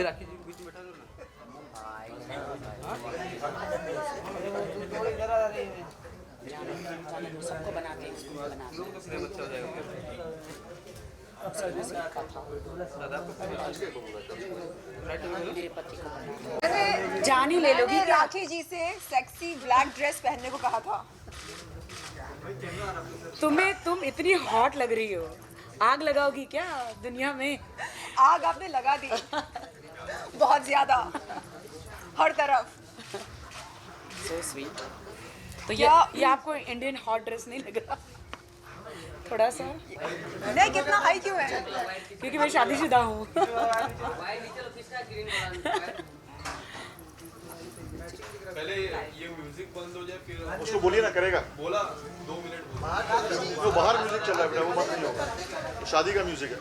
राखी जी बीच में बैठा लो जाने दो, सबको बना के बना ना बच्चा हो जाएगा मेरे पति को बना जान ही ले लोगी मैंने क्या? राखी जी से सेक्सी ब्लैक ड्रेस पहनने को कहा था। तुम इतनी हॉट लग रही हो, आग लगाओगी क्या दुनिया में? आग आपने लगा दी बहुत ज्यादा, हर तरफ। So sweet. तो क्या- ये आपको इंडियन हॉट ड्रेस नहीं लग रहा? थोड़ा सा, नहीं, कितना हाई क्यों है? क्योंकि मैं शादीशुदा हूँ। पहले ये म्यूजिक बंद हो जाए फिर उसको बोलिए ना, करेगा। बोला 2 मिनट जो बाहर म्यूजिक चल रहा है बेटा वो मत नहीं होगा, तो शादी का म्यूजिक है।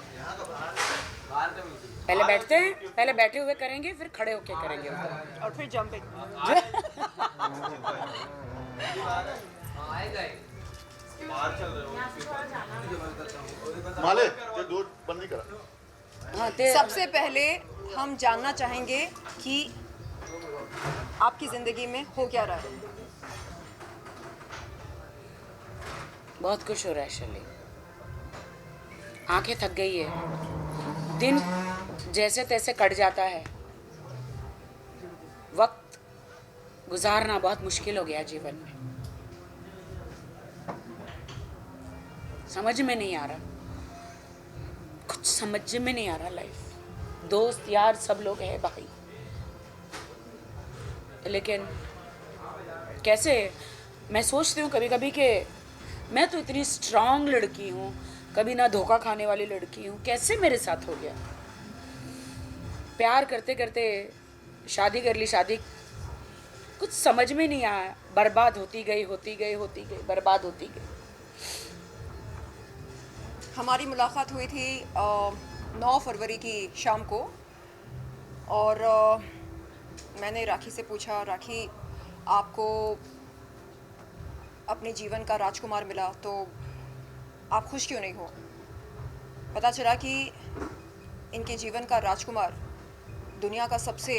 पहले बैठते हैं, पहले बैठे हुए करेंगे, फिर खड़े होके करेंगे। और फिर जंपिंग। बाहर चल रहे हो माले ये दो बंद नहीं करा। हाँ, सबसे पहले हम जानना चाहेंगे कि आपकी जिंदगी में हो क्या रहा है। बहुत खुश हो रहा है शैली, आंखें थक गई है, दिन जैसे तैसे कट जाता है, वक्त गुजारना बहुत मुश्किल हो गया जीवन में, समझ में नहीं आ रहा, कुछ समझ में नहीं आ रहा लाइफ। दोस्त यार सब लोग हैं भाई, लेकिन कैसे, मैं सोचती हूँ कभी कभी कि मैं तो इतनी स्ट्रांग लड़की हूँ, कभी ना धोखा खाने वाली लड़की हूँ, कैसे मेरे साथ हो गया? प्यार करते करते शादी कर ली, शादी कुछ समझ में नहीं आया, बर्बाद होती गई बर्बाद होती गई। हमारी मुलाकात हुई थी 9 फरवरी की शाम को, और मैंने राखी से पूछा, राखी आपको अपने जीवन का राजकुमार मिला तो आप खुश क्यों नहीं हो? पता चला कि इनके जीवन का राजकुमार दुनिया का सबसे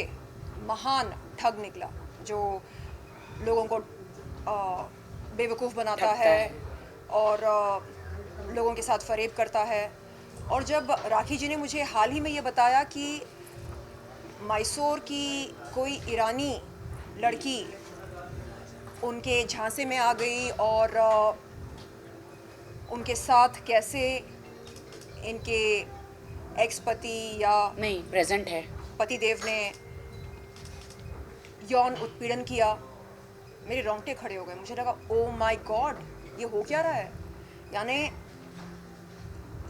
महान ठग निकला, जो लोगों को बेवकूफ़ बनाता है और लोगों के साथ फरेब करता है। और जब राखी जी ने मुझे हाल ही में ये बताया कि मैसूर की कोई ईरानी लड़की उनके झांसे में आ गई और उनके साथ कैसे इनके एक्स पति या नहीं, प्रेजेंट है। पतिदेव ने यौन उत्पीड़न किया, मेरे रोंगटे खड़े हो गए। मुझे लगा ओ माय गॉड, ये हो क्या रहा है? यानी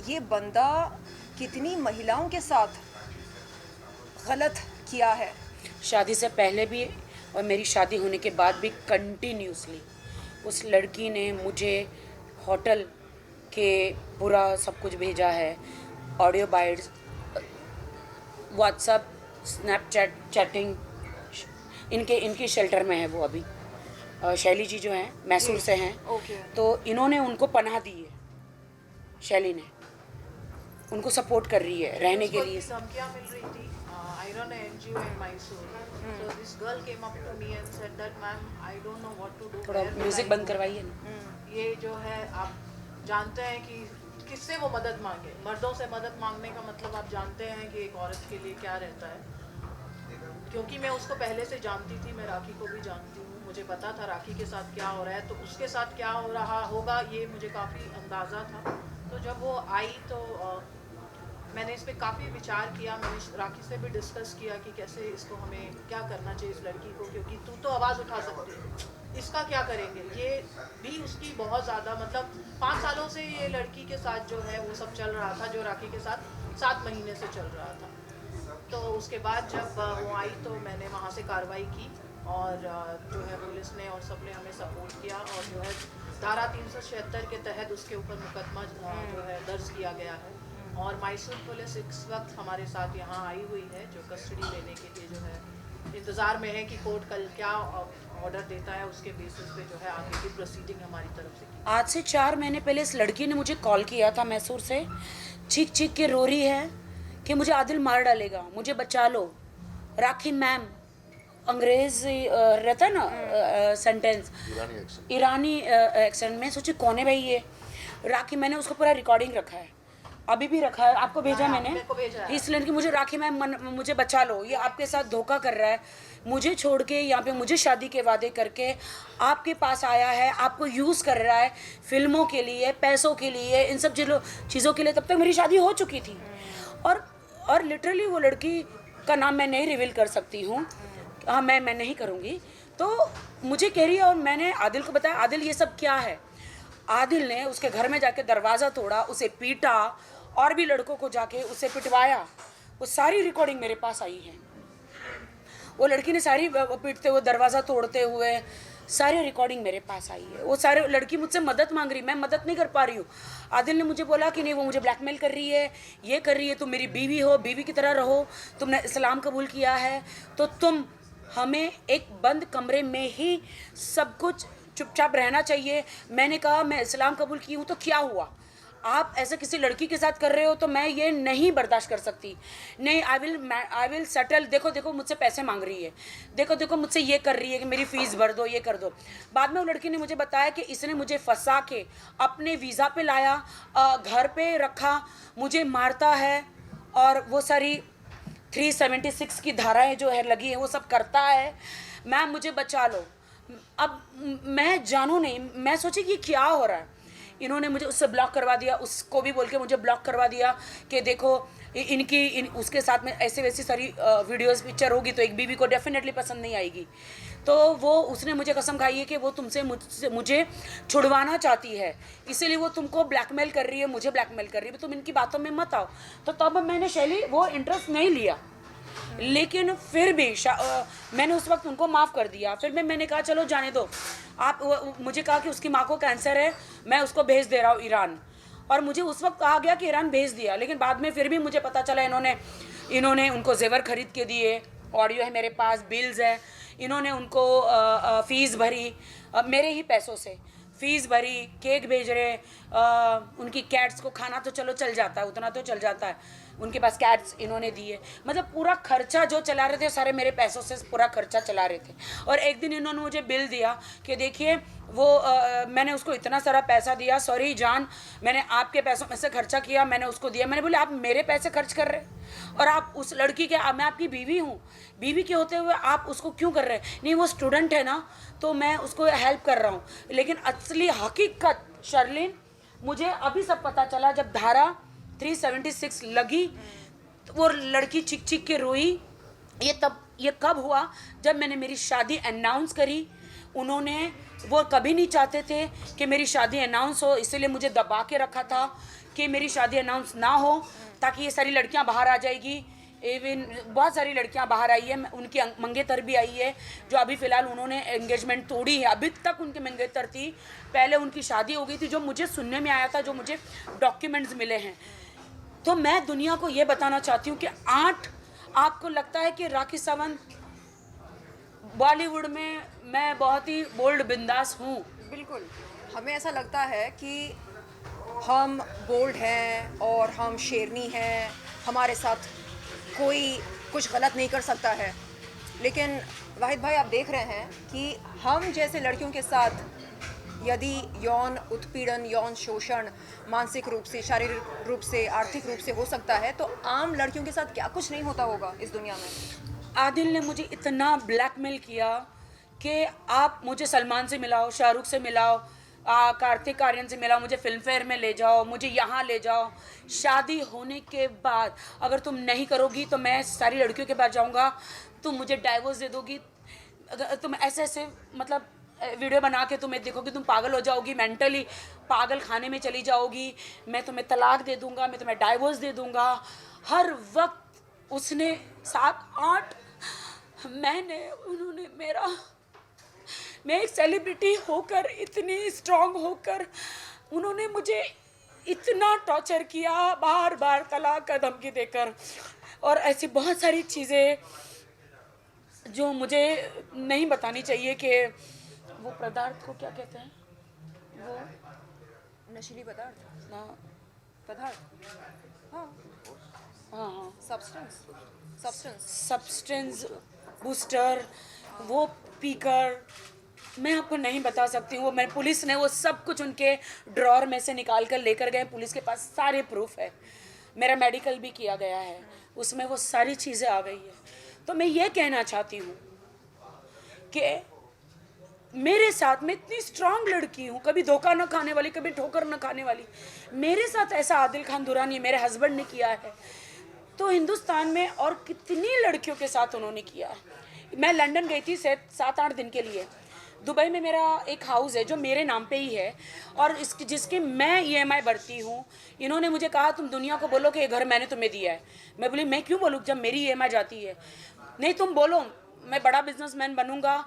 ये बंदा कितनी महिलाओं के साथ गलत किया है। शादी से पहले भी और मेरी शादी होने के बाद भी कंटिन्यूसली उस लड़की ने मुझे होटल के पूरा सब कुछ भेजा है, audio bytes, WhatsApp, Snapchat, chatting. इनके शेल्टर में है वो अभी, शैली जी जो हैं मैसूर से हैं, ओके। तो इन्होंने उनको पनाह दी है, शैली ने उनको सपोर्ट कर रही है रहने के लिए। धमकियां मिल रही थी। I run an NGO in Mysore. So this girl came up to me and said that ma'am, I don't know what to do. थोड़ा Where will म्यूजिक I बंद go? करवाइए ना। ये जो है, आप जानते हैं कि किससे वो मदद मांगे। मर्दों से मदद मांगने का मतलब आप जानते हैं कि एक औरत के लिए क्या रहता है। क्योंकि मैं उसको पहले से जानती थी, मैं राखी को भी जानती हूँ, मुझे पता था राखी के साथ क्या हो रहा है, तो उसके साथ क्या हो रहा होगा ये मुझे काफ़ी अंदाज़ा था। तो जब वो आई तो मैंने इस पर काफ़ी विचार किया। मैंने राखी से भी डिस्कस किया कि कैसे इसको हमें क्या करना चाहिए इस लड़की को, क्योंकि तू तो आवाज़ उठा सकती है, इसका क्या करेंगे। ये भी उसकी बहुत ज़्यादा, मतलब 5 सालों से ये लड़की के साथ जो है वो सब चल रहा था, जो राखी के साथ 7 महीने से चल रहा था। तो उसके बाद जब वो आई तो मैंने वहाँ से कार्रवाई की, और जो है पुलिस ने और सब ने हमें सपोर्ट किया, और जो है धारा 376 के तहत उसके ऊपर मुकदमा जो है दर्ज किया गया है। और मैसूर पुलिस इस वक्त हमारे साथ यहाँ आई हुई है, जो कस्टडी लेने के लिए जो है इंतज़ार में है कि कोर्ट कल क्या ऑर्डर देता है, उसके बेसिस पे जो है आगे की प्रोसीडिंग हमारी तरफ से की। आज से 4 महीने पहले इस लड़की ने मुझे कॉल किया था मैसूर से, चीख चीख के रो रही है कि मुझे आदिल मार डालेगा, मुझे बचा लो। राखी मैम, अंग्रेज रहता है ना सेंटेंस, ईरानी एक्सेंट में, सोचिए कौन है भाई ये। राखी, मैंने उसको पूरा रिकॉर्डिंग रखा है, अभी भी रखा है, आपको भेजा मैंने, इसलिए कि मुझे राखी मैम मुझे बचा लो, ये आपके साथ धोखा कर रहा है, मुझे छोड़ के यहाँ पे मुझे शादी के वादे करके आपके पास आया है, आपको यूज़ कर रहा है फिल्मों के लिए, पैसों के लिए, इन सब चीज़ों के लिए। तब तक मेरी शादी हो चुकी थी। और लिटरली वो लड़की का नाम मैं नहीं रिवील कर सकती हूँ, हाँ मैं नहीं करूँगी। तो मुझे कह रही है, और मैंने आदिल को बताया, आदिल ये सब क्या है। आदिल ने उसके घर में जाके दरवाज़ा तोड़ा, उसे पीटा, और भी लड़कों को जाके उसे पिटवाया। वो सारी रिकॉर्डिंग मेरे पास आई है। वो लड़की ने सारी पीटते हुए, दरवाज़ा तोड़ते हुए सारी रिकॉर्डिंग मेरे पास आई है। वो सारे लड़की मुझसे मदद मांग रही, मैं मदद नहीं कर पा रही हूँ। आदिल ने मुझे बोला कि नहीं, वो मुझे ब्लैकमेल कर रही है, ये कर रही है, तुम मेरी बीवी हो, बीवी की तरह रहो, तुमने इस्लाम कबूल किया है तो तुम हमें एक बंद कमरे में ही सब कुछ चुपचाप रहना चाहिए। मैंने कहा मैं इस्लाम कबूल की हूँ तो क्या हुआ, आप ऐसे किसी लड़की के साथ कर रहे हो तो मैं ये नहीं बर्दाश्त कर सकती। नहीं, आई विल सेटल। देखो मुझसे पैसे मांग रही है, देखो मुझसे ये कर रही है कि मेरी फ़ीस भर दो, ये कर दो। बाद में वो लड़की ने मुझे बताया कि इसने मुझे फंसा के अपने वीज़ा पे लाया, घर पे रखा, मुझे मारता है, और वो सारी 376 की धाराएँ जो है लगी हैं वो सब करता है। मैम मुझे बचा लो। अब मैं जानू नहीं, मैं सोची कि क्या हो रहा है। इन्होंने मुझे उससे ब्लॉक करवा दिया, उसको भी बोल के मुझे ब्लॉक करवा दिया कि देखो उसके साथ में ऐसे वैसी सारी वीडियोस पिक्चर होगी तो एक बीवी को डेफिनेटली पसंद नहीं आएगी। तो उसने मुझे कसम खाई है कि वो तुमसे मुझे छुड़वाना चाहती है, इसीलिए वो तुमको ब्लैकमेल कर रही है, मुझे ब्लैकमेल कर रही है, तुम इनकी बातों में मत आओ। तो तब मैंने शैली वो इंटरेस्ट नहीं लिया, लेकिन फिर भी मैंने उस वक्त उनको माफ़ कर दिया। फिर मैंने कहा चलो जाने दो। मुझे कहा कि उसकी माँ को कैंसर है, मैं उसको भेज दे रहा हूँ ईरान, और मुझे उस वक्त कहा गया कि ईरान भेज दिया। लेकिन बाद में फिर भी मुझे पता चला इन्होंने उनको जेवर खरीद के दिए, ऑडियो है मेरे पास, बिल्स है, इन्होंने उनको फ़ीस भरी, मेरे ही पैसों से फ़ीस भरी, केक भेज रहे, उनकी कैट्स को खाना तो चलो चल जाता है, उतना तो चल जाता है, उनके पास कैट्स इन्होंने दिए। मतलब पूरा खर्चा जो चला रहे थे सारे मेरे पैसों से पूरा खर्चा चला रहे थे। और एक दिन इन्होंने मुझे बिल दिया कि देखिए वो मैंने उसको इतना सारा पैसा दिया, सॉरी जान, मैंने आपके पैसों में से खर्चा किया, मैंने उसको दिया। मैंने बोले आप मेरे पैसे खर्च कर रहे और आप उस लड़की के, मैं आपकी बीवी हूँ, बीवी के होते हुए आप उसको क्यों कर रहे हैं। नहीं वो स्टूडेंट है ना, तो मैं उसको हेल्प कर रहा हूँ। लेकिन असली हकीकत शर्लिन मुझे अभी सब पता चला, जब धारा 376 लगी तो वो लड़की चिक चिक के रोई। ये कब हुआ, जब मैंने मेरी शादी अनाउंस करी। वो कभी नहीं चाहते थे कि मेरी शादी अनाउंस हो, इसलिए मुझे दबा के रखा था कि मेरी शादी अनाउंस ना हो, ताकि ये सारी लड़कियां बाहर आ जाएगी। इवन बहुत सारी लड़कियां बाहर आई है, उनकी मंगेतर भी आई है, जो अभी फ़िलहाल उन्होंने एंगेजमेंट तोड़ी है। अभी तक उनकी मंगेतर थी, पहले उनकी शादी हो गई थी, जो मुझे सुनने में आया था, जो मुझे डॉक्यूमेंट्स मिले हैं। तो मैं दुनिया को ये बताना चाहती हूँ कि आपको लगता है कि राखी सावंत बॉलीवुड में मैं बहुत ही बोल्ड बिंदास हूँ। बिल्कुल, हमें ऐसा लगता है कि हम बोल्ड हैं और हम शेरनी हैं, हमारे साथ कोई कुछ गलत नहीं कर सकता है। लेकिन वाहिद भाई, आप देख रहे हैं कि हम जैसे लड़कियों के साथ यदि यौन उत्पीड़न, यौन शोषण मानसिक रूप से, शारीरिक रूप से, आर्थिक रूप से हो सकता है, तो आम लड़कियों के साथ क्या कुछ नहीं होता होगा इस दुनिया में। आदिल ने मुझे इतना ब्लैकमेल किया कि आप मुझे सलमान से मिलाओ, शाहरुख से मिलाओ, कार्तिक आर्यन से मिलाओ, मुझे फिल्म फेयर में ले जाओ, मुझे यहाँ ले जाओ। शादी होने के बाद अगर तुम नहीं करोगी तो मैं सारी लड़कियों के पास जाऊँगा, तुम मुझे डाइवोर्स दे दोगी, अगर तुम ऐसे मतलब वीडियो बना के तुम्हें देखोगी, तुम पागल हो जाओगी, मेंटली पागल खाने में चली जाओगी, मैं तुम्हें तलाक दे दूँगा, मैं तुम्हें डाइवोर्स दे दूँगा। हर वक्त उसने 7-8 उन्होंने मैं एक सेलिब्रिटी होकर, इतनी स्ट्रांग होकर, उन्होंने मुझे इतना टॉर्चर किया, बार बार तलाक का धमकी देकर, और ऐसी बहुत सारी चीज़ें जो मुझे नहीं बतानी चाहिए। कि वो पदार्थ को क्या कहते हैं, वो नशीली पदार्थ, ना पदार्थ, हाँ हाँ हाँ सब्सटेंस सब्सटेंस बूस्टर, वो पीकर मैं आपको नहीं बता सकती हूँ। वो मैं पुलिस ने वो सब कुछ उनके ड्रॉर में से निकाल कर लेकर गए। पुलिस के पास सारे प्रूफ है, मेरा मेडिकल भी किया गया है, उसमें वो सारी चीज़ें आ गई है। तो मैं ये कहना चाहती हूँ कि मेरे साथ, मैं इतनी स्ट्रांग लड़की हूँ, कभी धोखा न खाने वाली, कभी ठोकर न खाने वाली, मेरे साथ ऐसा आदिल खान दुरानी मेरे हस्बैंड ने किया है, तो हिंदुस्तान में और कितनी लड़कियों के साथ उन्होंने किया है। मैं लंदन गई थी 7-8 दिन के लिए। दुबई में मेरा एक हाउस है जो मेरे नाम पे ही है और जिसकी मैं EMI भरती हूँ। इन्होंने मुझे कहा तुम दुनिया को बोलो कि ये घर मैंने तुम्हें दिया है। मैं बोली मैं क्यों बोलूँ जब मेरी EMI जाती है। नहीं तुम बोलो, मैं बड़ा बिजनेसमैन बनूंगा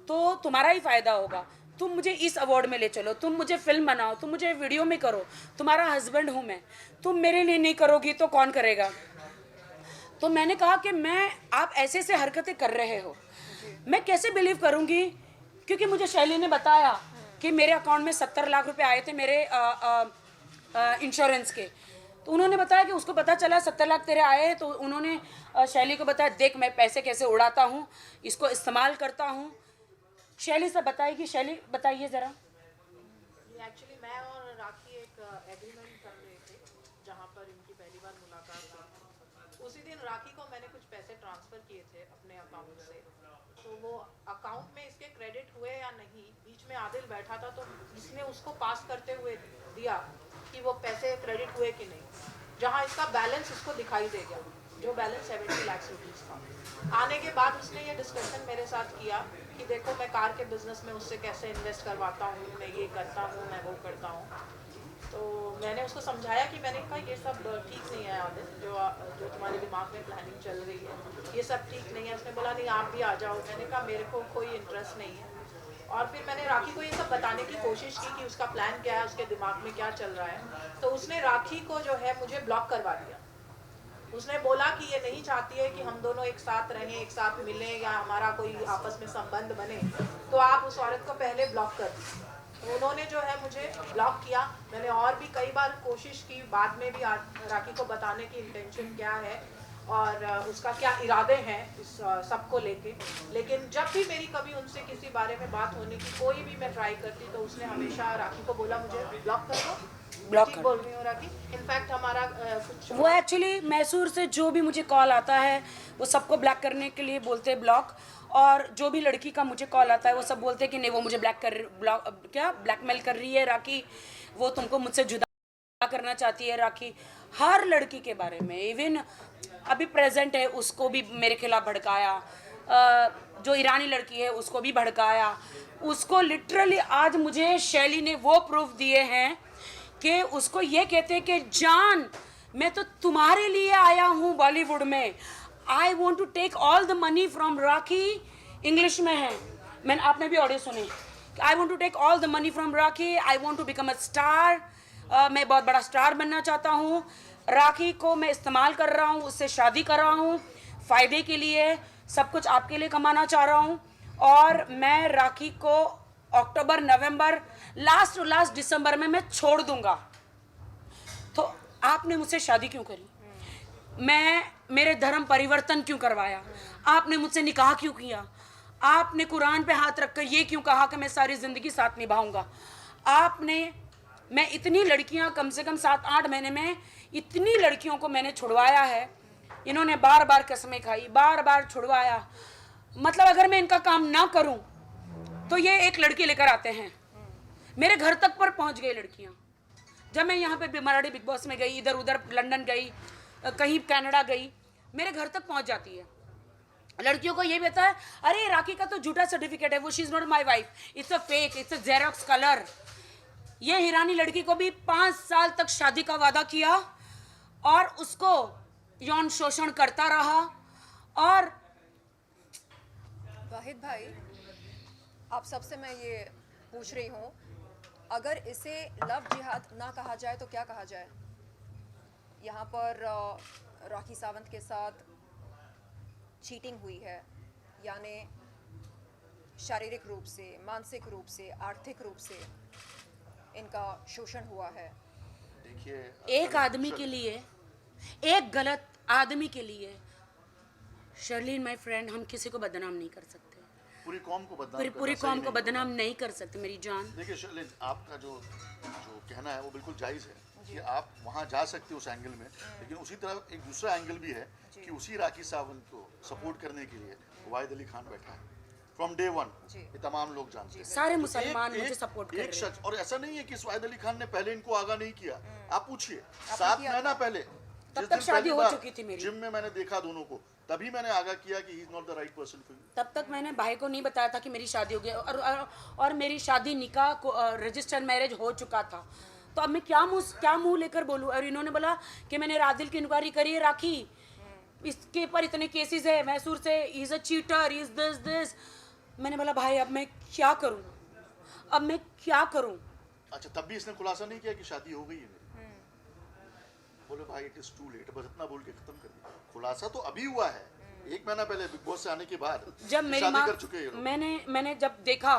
तो तुम्हारा ही फ़ायदा होगा, तुम मुझे इस अवार्ड में ले चलो, तुम मुझे फिल्म बनाओ, तुम मुझे वीडियो में करो, तुम्हारा हस्बैंड हूँ मैं, तुम मेरे लिए नहीं करोगी तो कौन करेगा। तो मैंने कहा कि आप ऐसे ऐसे हरकतें कर रहे हो, मैं कैसे बिलीव करूँगी, क्योंकि मुझे शैली ने बताया कि मेरे अकाउंट में 70 लाख रुपए आए थे मेरे इंश्योरेंस के। तो उन्होंने बताया कि उसको पता चला 70 लाख तेरे आए हैं, तो उन्होंने शैली को बताया देख मैं पैसे कैसे उड़ाता हूँ, इसको इस्तेमाल करता हूँ। शैली से बताएगी, शैली बताइए ज़रा। एक्चुअली मैं और राखी एक एग्रीमेंट कर रहे थे जहाँ पर इनकी पहली बार मुलाकात हुई। उसी दिन राखी को मैंने कुछ पैसे ट्रांसफ़र किए थे अपने अकाउंट से, तो वो अकाउंट में इसके क्रेडिट हुए या नहीं, बीच में आदिल बैठा था तो इसने उसको पास करते हुए दिया कि वो पैसे क्रेडिट हुए कि नहीं, जहाँ इसका बैलेंस इसको दिखाई दे गया, जो बैलेंस 70 लाख रुपीज़ था। आने के बाद उसने ये डिस्कशन मेरे साथ किया कि देखो मैं कार के बिज़नेस में उससे कैसे इन्वेस्ट करवाता हूँ, मैं ये करता हूँ, मैं वो करता हूँ। तो मैंने उसको समझाया कि मैंने कहा ये सब ठीक नहीं है आदिल, जो तुम्हारे दिमाग में प्लानिंग चल रही है ये सब ठीक नहीं है। उसने बोला नहीं आप भी आ जाओ। मैंने कहा मेरे को कोई इंटरेस्ट नहीं है। और फिर मैंने राखी को ये सब बताने की कोशिश की कि उसका प्लान क्या है, उसके दिमाग में क्या चल रहा है। तो उसने राखी को जो है मुझे ब्लॉक करवा दिया। उसने बोला कि ये नहीं चाहती है कि हम दोनों एक साथ रहें, एक साथ मिलें या हमारा कोई आपस में संबंध बने, तो आप उस औरत को पहले ब्लॉक कर दीजिए। तो उन्होंने जो है मुझे ब्लॉक किया। मैंने और भी कई बार कोशिश की, बाद में भी राखी को बताने की इंटेंशन क्या है और उसका क्या इरादे हैं इस सबको लेके, लेकिन जब भी मेरी कभी उनसे किसी बारे में बात होने की कोई भी मैं ट्राई करती तो उसने हमेशा राखी को बोला मुझे ब्लॉक कर दो। ब्लॉक ठीक कर बोल रही हूँ राखी। इनफैक्ट हमारा कुछ वो एक्चुअली मैसूर से जो भी मुझे कॉल आता है वो सबको ब्लैक करने के लिए बोलते हैं ब्लॉक, और जो भी लड़की का मुझे कॉल आता है वो सब बोलते हैं कि नहीं वो मुझे ब्लैकमेल कर रही है राखी, वो तुमको मुझसे जुदा करना चाहती है राखी। हर लड़की के बारे में, इवन अभी प्रेजेंट है उसको भी मेरे खिलाफ भड़काया, जो ईरानी लड़की है उसको भी भड़काया। उसको लिटरली आज मुझे शैली ने वो प्रूफ दिए हैं कि उसको ये कहते हैं कि जान मैं तो तुम्हारे लिए आया हूँ बॉलीवुड में, I want to take all the money from Rakhi. English में है, मैंने आपने भी ऑडियो सुनी, I want to take all the money from Rakhi, I want to become a star, मैं बहुत बड़ा स्टार बनना चाहता हूँ। राखी को मैं इस्तेमाल कर रहा हूँ, उससे शादी कर रहा हूँ फ़ायदे के लिए, सब कुछ आपके लिए कमाना चाह रहा हूँ। और मैं राखी को अक्टूबर नवंबर लास्ट दिसंबर में मैं छोड़ दूंगा। तो आपने मुझसे शादी क्यों करी, मेरे धर्म परिवर्तन क्यों करवाया, आपने मुझसे निकाह क्यों किया, आपने कुरान पे हाथ रखकर ये क्यों कहा कि मैं सारी ज़िंदगी साथ निभाऊंगा। मैं इतनी लड़कियां, कम से कम 7-8 महीने में इतनी लड़कियों को मैंने छुड़वाया है। इन्होंने बार बार कसमें खाई, बार बार छुड़वाया। मतलब अगर मैं इनका काम ना करूं तो ये एक लड़की लेकर आते हैं, मेरे घर तक पर पहुंच गई लड़कियां। जब मैं यहाँ पे मराठी बिग बॉस में गई, इधर उधर लंदन गई, कहीं कनाडा गई, मेरे घर तक पहुंच जाती है। लड़कियों को ये कहता है अरे राखी का तो झूठा सर्टिफिकेट है, वो she is not my wife, it's a fake, it's a xerox colour. ये हीरानी लड़की को भी 5 साल तक शादी का वादा किया और उसको यौन शोषण करता रहा। और वाहिद भाई, आप सबसे मैं ये पूछ रही हूँ, अगर इसे लव जिहाद ना कहा जाए तो क्या कहा जाए? यहाँ पर राखी सावंत के साथ चीटिंग हुई है, यानी शारीरिक रूप से, मानसिक रूप से, आर्थिक रूप से इनका शोषण हुआ है। देखिए एक आदमी के लिए एक गलत आदमी के लिए। शर्लिन माय फ्रेंड, हम किसी को बदनाम नहीं कर सकते, पूरी कौम को बदनाम पूरी करना कौम सही को नहीं बदनाम नहीं कर सकते मेरी जान। देखिए शर्लिन, आपका जो कहना है वो बिल्कुल जायज़ है कि आप वहाँ जा सकते हो उस एंगल में, लेकिन उसी तरह एक दूसरा एंगल भी है कि उसी राखी सावंत को सपोर्ट करने के लिए वाहिद अली खान बैठा है फ्रॉम डे वन। ये तमाम लोग जानते हैं, सारे तो मुसलमान मुझे सपोर्ट कर एक रहे हैं। शख्स, और ऐसा नहीं है कि वाहिद अली खान ने पहले इनको आगाह नहीं किया। आप पूछिए 7 महीना पहले जिस तक दिन शादी पहली हो बार चुकी थी मेरी। जिम में मैंने देखा दोनों को, तभी मैंने आगाह किया कि he is not the right person for you. तब तक मैंने भाई को नहीं बताया था कि मेरी शादी हो गई, और मेरी शादी निकाह को रजिस्टर्ड मैरिज हो चुका था। तो अब मैं क्या मुंह लेकर बोलूँ? और इन्होंने बोला कि मैंने रादिल की इंक्वायरी करी है, राखी इसके ऊपर इतने केसेस है मैसूर से, is a cheater, is this. मैंने बोला भाई अब मैं क्या करूँ, अब मैं क्या करूँ? अच्छा, तब भी इसने खुलासा नहीं किया कि शादी हो गई है मेरी? बोले भाई इट इज टू लेट, बस इतना बोल के खत्म कर दिया। खुलासा तो अभी हुआ है, 1 महीना पहले बिग बॉस से आने के बाद जब मेरी शादी माँ, कर चुके हैं ये लोग। मैंने जब देखा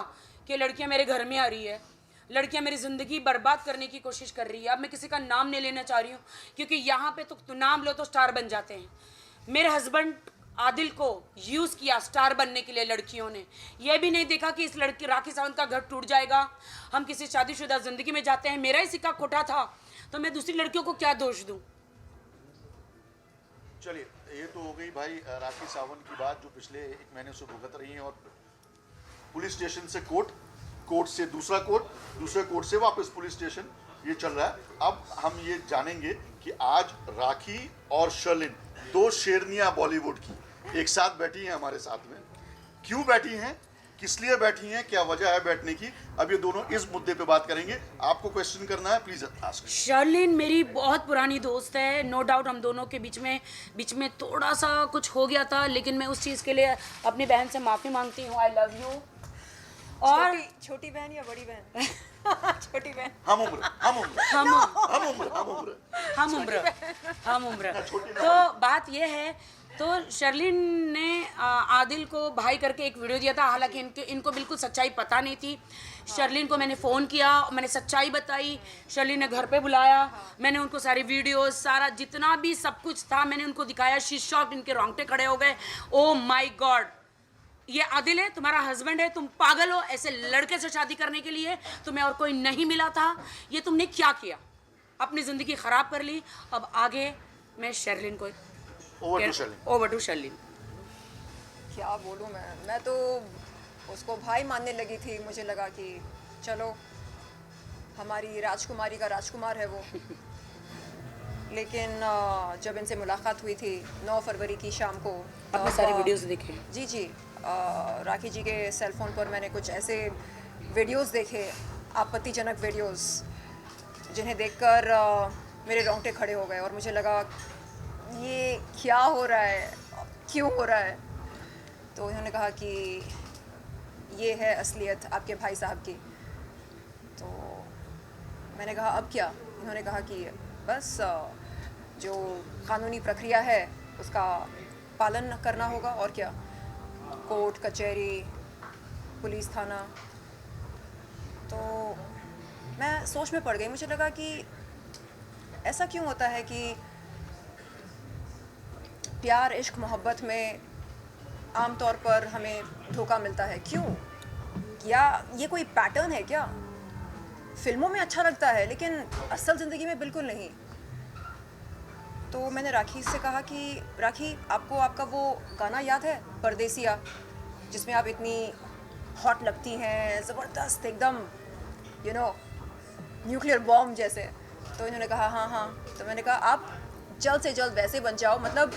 कि लड़कियां मेरे घर में आ रही है, लड़कियां मेरी ज़िंदगी बर्बाद करने की कोशिश कर रही है। अब मैं किसी का नाम नहीं लेना चाह रही हूँ, क्योंकि यहाँ पे तो नाम लो तो स्टार बन जाते हैं। मेरे हस्बैंड आदिल को यूज़ किया स्टार बनने के लिए लड़कियों ने। यह भी नहीं देखा कि इस लड़की राखी सावंत का घर टूट जाएगा, हम किसी शादीशुदा ज़िंदगी में जाते हैं। मेरा ही सिक्का खोटा था, तो मैं दूसरी लड़कियों को क्या दोष दूँ? चलिए, ये तो हो गई भाई राखी सावंत की बात, जो पिछले 1 महीने से भुगत रही हैं, और पुलिस स्टेशन से कोर्ट, कोर्ट से दूसरा कोर्ट, दूसरे कोर्ट से वापस पुलिस स्टेशन, ये चल रहा है। अब हम ये जानेंगे कि आज राखी और शर्लिन, 2 शेरनियां बॉलीवुड की, एक साथ बैठी हैं हमारे साथ में। क्यों बैठी हैं, किस लिए बैठी हैं, क्या वजह है बैठने की, अब ये दोनों इस मुद्दे पे बात करेंगे। आपको क्वेश्चन करना है, प्लीज आस्क। शर्लिन मेरी बहुत पुरानी दोस्त है, नो डाउट हम दोनों के बीच में थोड़ा सा कुछ हो गया था, लेकिन मैं उस चीज़ के लिए अपनी बहन से माफ़ी मांगती हूँ। आई लव यू। और छोटी बहन या बड़ी बहन? छोटी बहन। हम उम्र तो बात यह है, तो शर्लिन ने आदिल को भाई करके एक वीडियो दिया था, हालांकि इनको बिल्कुल सच्चाई पता नहीं थी। शर्लिन को मैंने फ़ोन किया, मैंने सच्चाई बताई, शर्लिन ने घर पे बुलाया, मैंने उनको सारी वीडियोस, सारा जितना भी सब कुछ था मैंने उनको दिखाया। शी शॉक्ड, इनके रोंगटे खड़े हो गए। ओ माय गॉड, ये आदिल है, तुम्हारा हस्बैंड है, तुम पागल हो? ऐसे लड़के से शादी करने के लिए तुम्हें और कोई नहीं मिला था? ये तुमने क्या किया? अपनी ज़िंदगी ख़राब कर ली। अब आगे मैं शर्लिन को ओवर टू शर्लिन। क्या बोलूँ मैं तो उसको भाई मानने लगी थी। मुझे लगा कि चलो हमारी राजकुमारी का राजकुमार है वो। लेकिन जब इनसे मुलाकात हुई थी 9 फरवरी की शाम को, आपने सारी वीडियोस देखे? जी, राखी जी के सेल फोन पर मैंने कुछ ऐसे वीडियोस देखे, आपत्तिजनक वीडियोस, जिन्हें देखकर मेरे रोंगटे खड़े हो गए और मुझे लगा ये क्या हो रहा है, क्यों हो रहा है। तो इन्होंने कहा कि ये है असलियत आपके भाई साहब की। तो मैंने कहा अब क्या? इन्होंने कहा कि बस जो कानूनी प्रक्रिया है उसका पालन करना होगा, और क्या, कोर्ट कचहरी पुलिस थाना। तो मैं सोच में पड़ गई। मुझे लगा कि ऐसा क्यों होता है कि प्यार इश्क मोहब्बत में आम तौर पर हमें धोखा मिलता है? क्यों? क्या ये कोई पैटर्न है क्या? फिल्मों में अच्छा लगता है लेकिन असल ज़िंदगी में बिल्कुल नहीं। तो मैंने राखी से कहा कि राखी, आपको आपका वो गाना याद है परदेसिया, जिसमें आप इतनी हॉट लगती हैं, ज़बरदस्त एकदम, यू नो, न्यूक्लियर बॉम्ब जैसे। तो इन्होंने कहा हाँ। तो मैंने कहा आप जल्द से जल्द वैसे बन जाओ, मतलब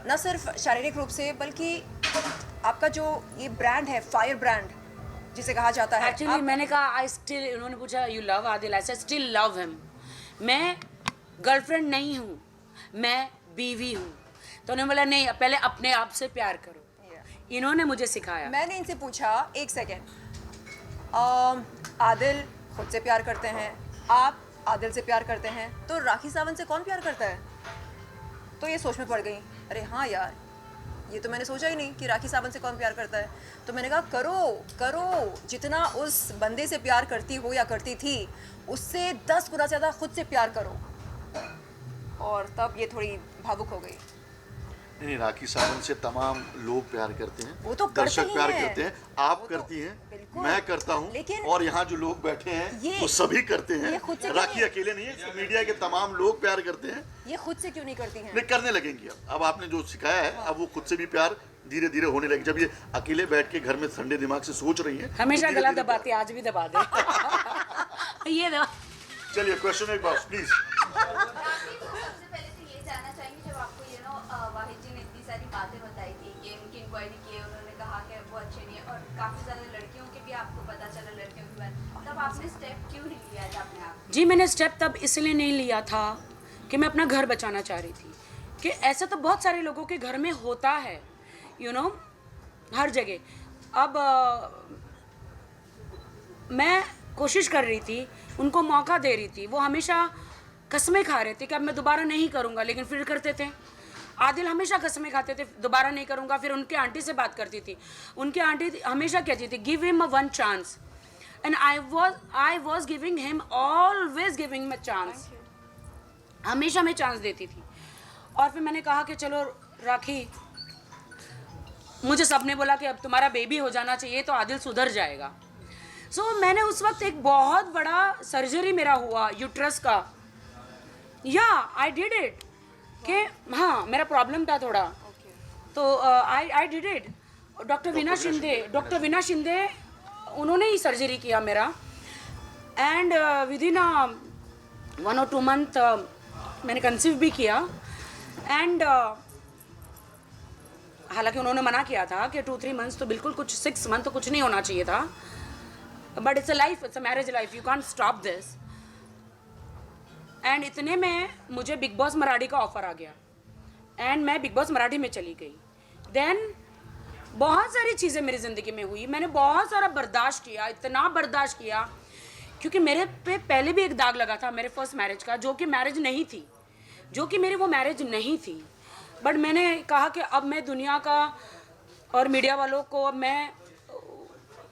न सिर्फ शारीरिक रूप से बल्कि आपका जो ये ब्रांड है, फायर ब्रांड जिसे कहा जाता है। एक्चुअली मैंने कहा आई स्टिल, उन्होंने पूछा you love Adil, I said still love him. मैं गर्लफ्रेंड नहीं हूँ, मैं बीवी हूँ। तो उन्होंने बोला नहीं, पहले अपने आप से प्यार करो। इन्होंने मुझे सिखाया। मैंने इनसे पूछा, एक सेकेंड, आदिल खुद से प्यार करते हैं, आप आदिल से प्यार करते हैं, तो राखी सावंत से कौन प्यार करता है? तो ये सोच में पड़ गई, अरे हाँ यार, ये तो मैंने सोचा ही नहीं कि राखी सावंत से कौन प्यार करता है। तो मैंने कहा करो, जितना उस बंदे से प्यार करती हो या करती थी, उससे 10 गुना ज़्यादा खुद से प्यार करो। और तब ये थोड़ी भावुक हो गई। नहीं, राखी सावंत से तमाम लोग प्यार करते हैं, वो तो करते दर्शक ही प्यार हैं। करते हैं, आप वो तो करती हैं, बिल्कुल। मैं करता हूं, लेकिन और यहाँ जो लोग बैठे हैं ये- वो सभी करते हैं। ये खुद से क्यों राखी नहीं- अकेले नहीं है, मीडिया के तमाम लोग प्यार करते हैं। ये खुद से क्यों नहीं करती हैं? नहीं, करने लगेंगी। अब आपने जो सिखाया है, अब वो खुद से भी प्यार धीरे धीरे होने लगे। जब ये अकेले बैठ के घर में ठंडे दिमाग से सोच रही हैं, हमेशा तो गला धीरे-धीरे दबाते, आज भी दबा दे। ये दबा। प्यार। चलिए क्वेश्चन एक बार प्लीज। सबसे पहले तो ये जानना चाहेंगे, जब आपको वाहिद जी ने इतनी सारी बातें बताई थी कि उनकी इंक्वायरी की, उन्होंने कहा कि वो अच्छे नहीं है और काफ़ी ज़्यादा लड़कियों के भी आपको पता चला, लड़कियों के बारे, तब आपने स्टेप क्यों नहीं लिया था अपने आप? जी, मैंने स्टेप तब इसलिए नहीं लिया था कि मैं अपना घर बचाना चाह रही थी, कि ऐसा तो बहुत सारे लोगों के घर में होता है, हर जगह। अब मैं कोशिश कर रही थी, उनको मौका दे रही थी। वो हमेशा कसमें खा रहे थे कि अब मैं दोबारा नहीं करूँगा, लेकिन फिर करते थे। आदिल हमेशा कसमें खाते थे, दोबारा नहीं करूँगा। फिर उनके आंटी से बात करती थी, उनकी आंटी हमेशा कहती थी give him a one chance, and I was giving him, always giving him a chance. हमेशा मैं चांस देती थी। और फिर मैंने कहा कि चलो राखी, मुझे सबने बोला कि अब तुम्हारा बेबी हो जाना चाहिए तो आदिल सुधर जाएगा। सो मैंने उस वक्त एक बहुत बड़ा सर्जरी मेरा हुआ यूट्रस का। या आई डिड इट, कि हाँ मेरा प्रॉब्लम था थोड़ा, तो I did it. Doctor Veena Shinde उन्होंने ही सर्जरी किया मेरा, and with in 1 or 2 month मैंने कंसीव भी किया। एंड हालांकि उन्होंने मना किया था कि 2-3 months तो बिल्कुल, कुछ 6 month तो कुछ नहीं होना चाहिए था, but it's a life, it's a marriage life, you can't stop this. And इतने में मुझे बिग बॉस मराठी का ऑफ़र आ गया, एंड मैं बिग बॉस मराठी में चली गई। देन बहुत सारी चीज़ें मेरी ज़िंदगी में हुई, मैंने बहुत सारा बर्दाश्त किया, इतना बर्दाश्त किया, क्योंकि मेरे पे पहले भी एक दाग लगा था मेरे फर्स्ट मैरिज का, जो कि मैरिज नहीं थी, जो कि मेरी वो मैरिज नहीं थी। बट मैंने कहा कि अब मैं दुनिया का और मीडिया वालों को, अब मैं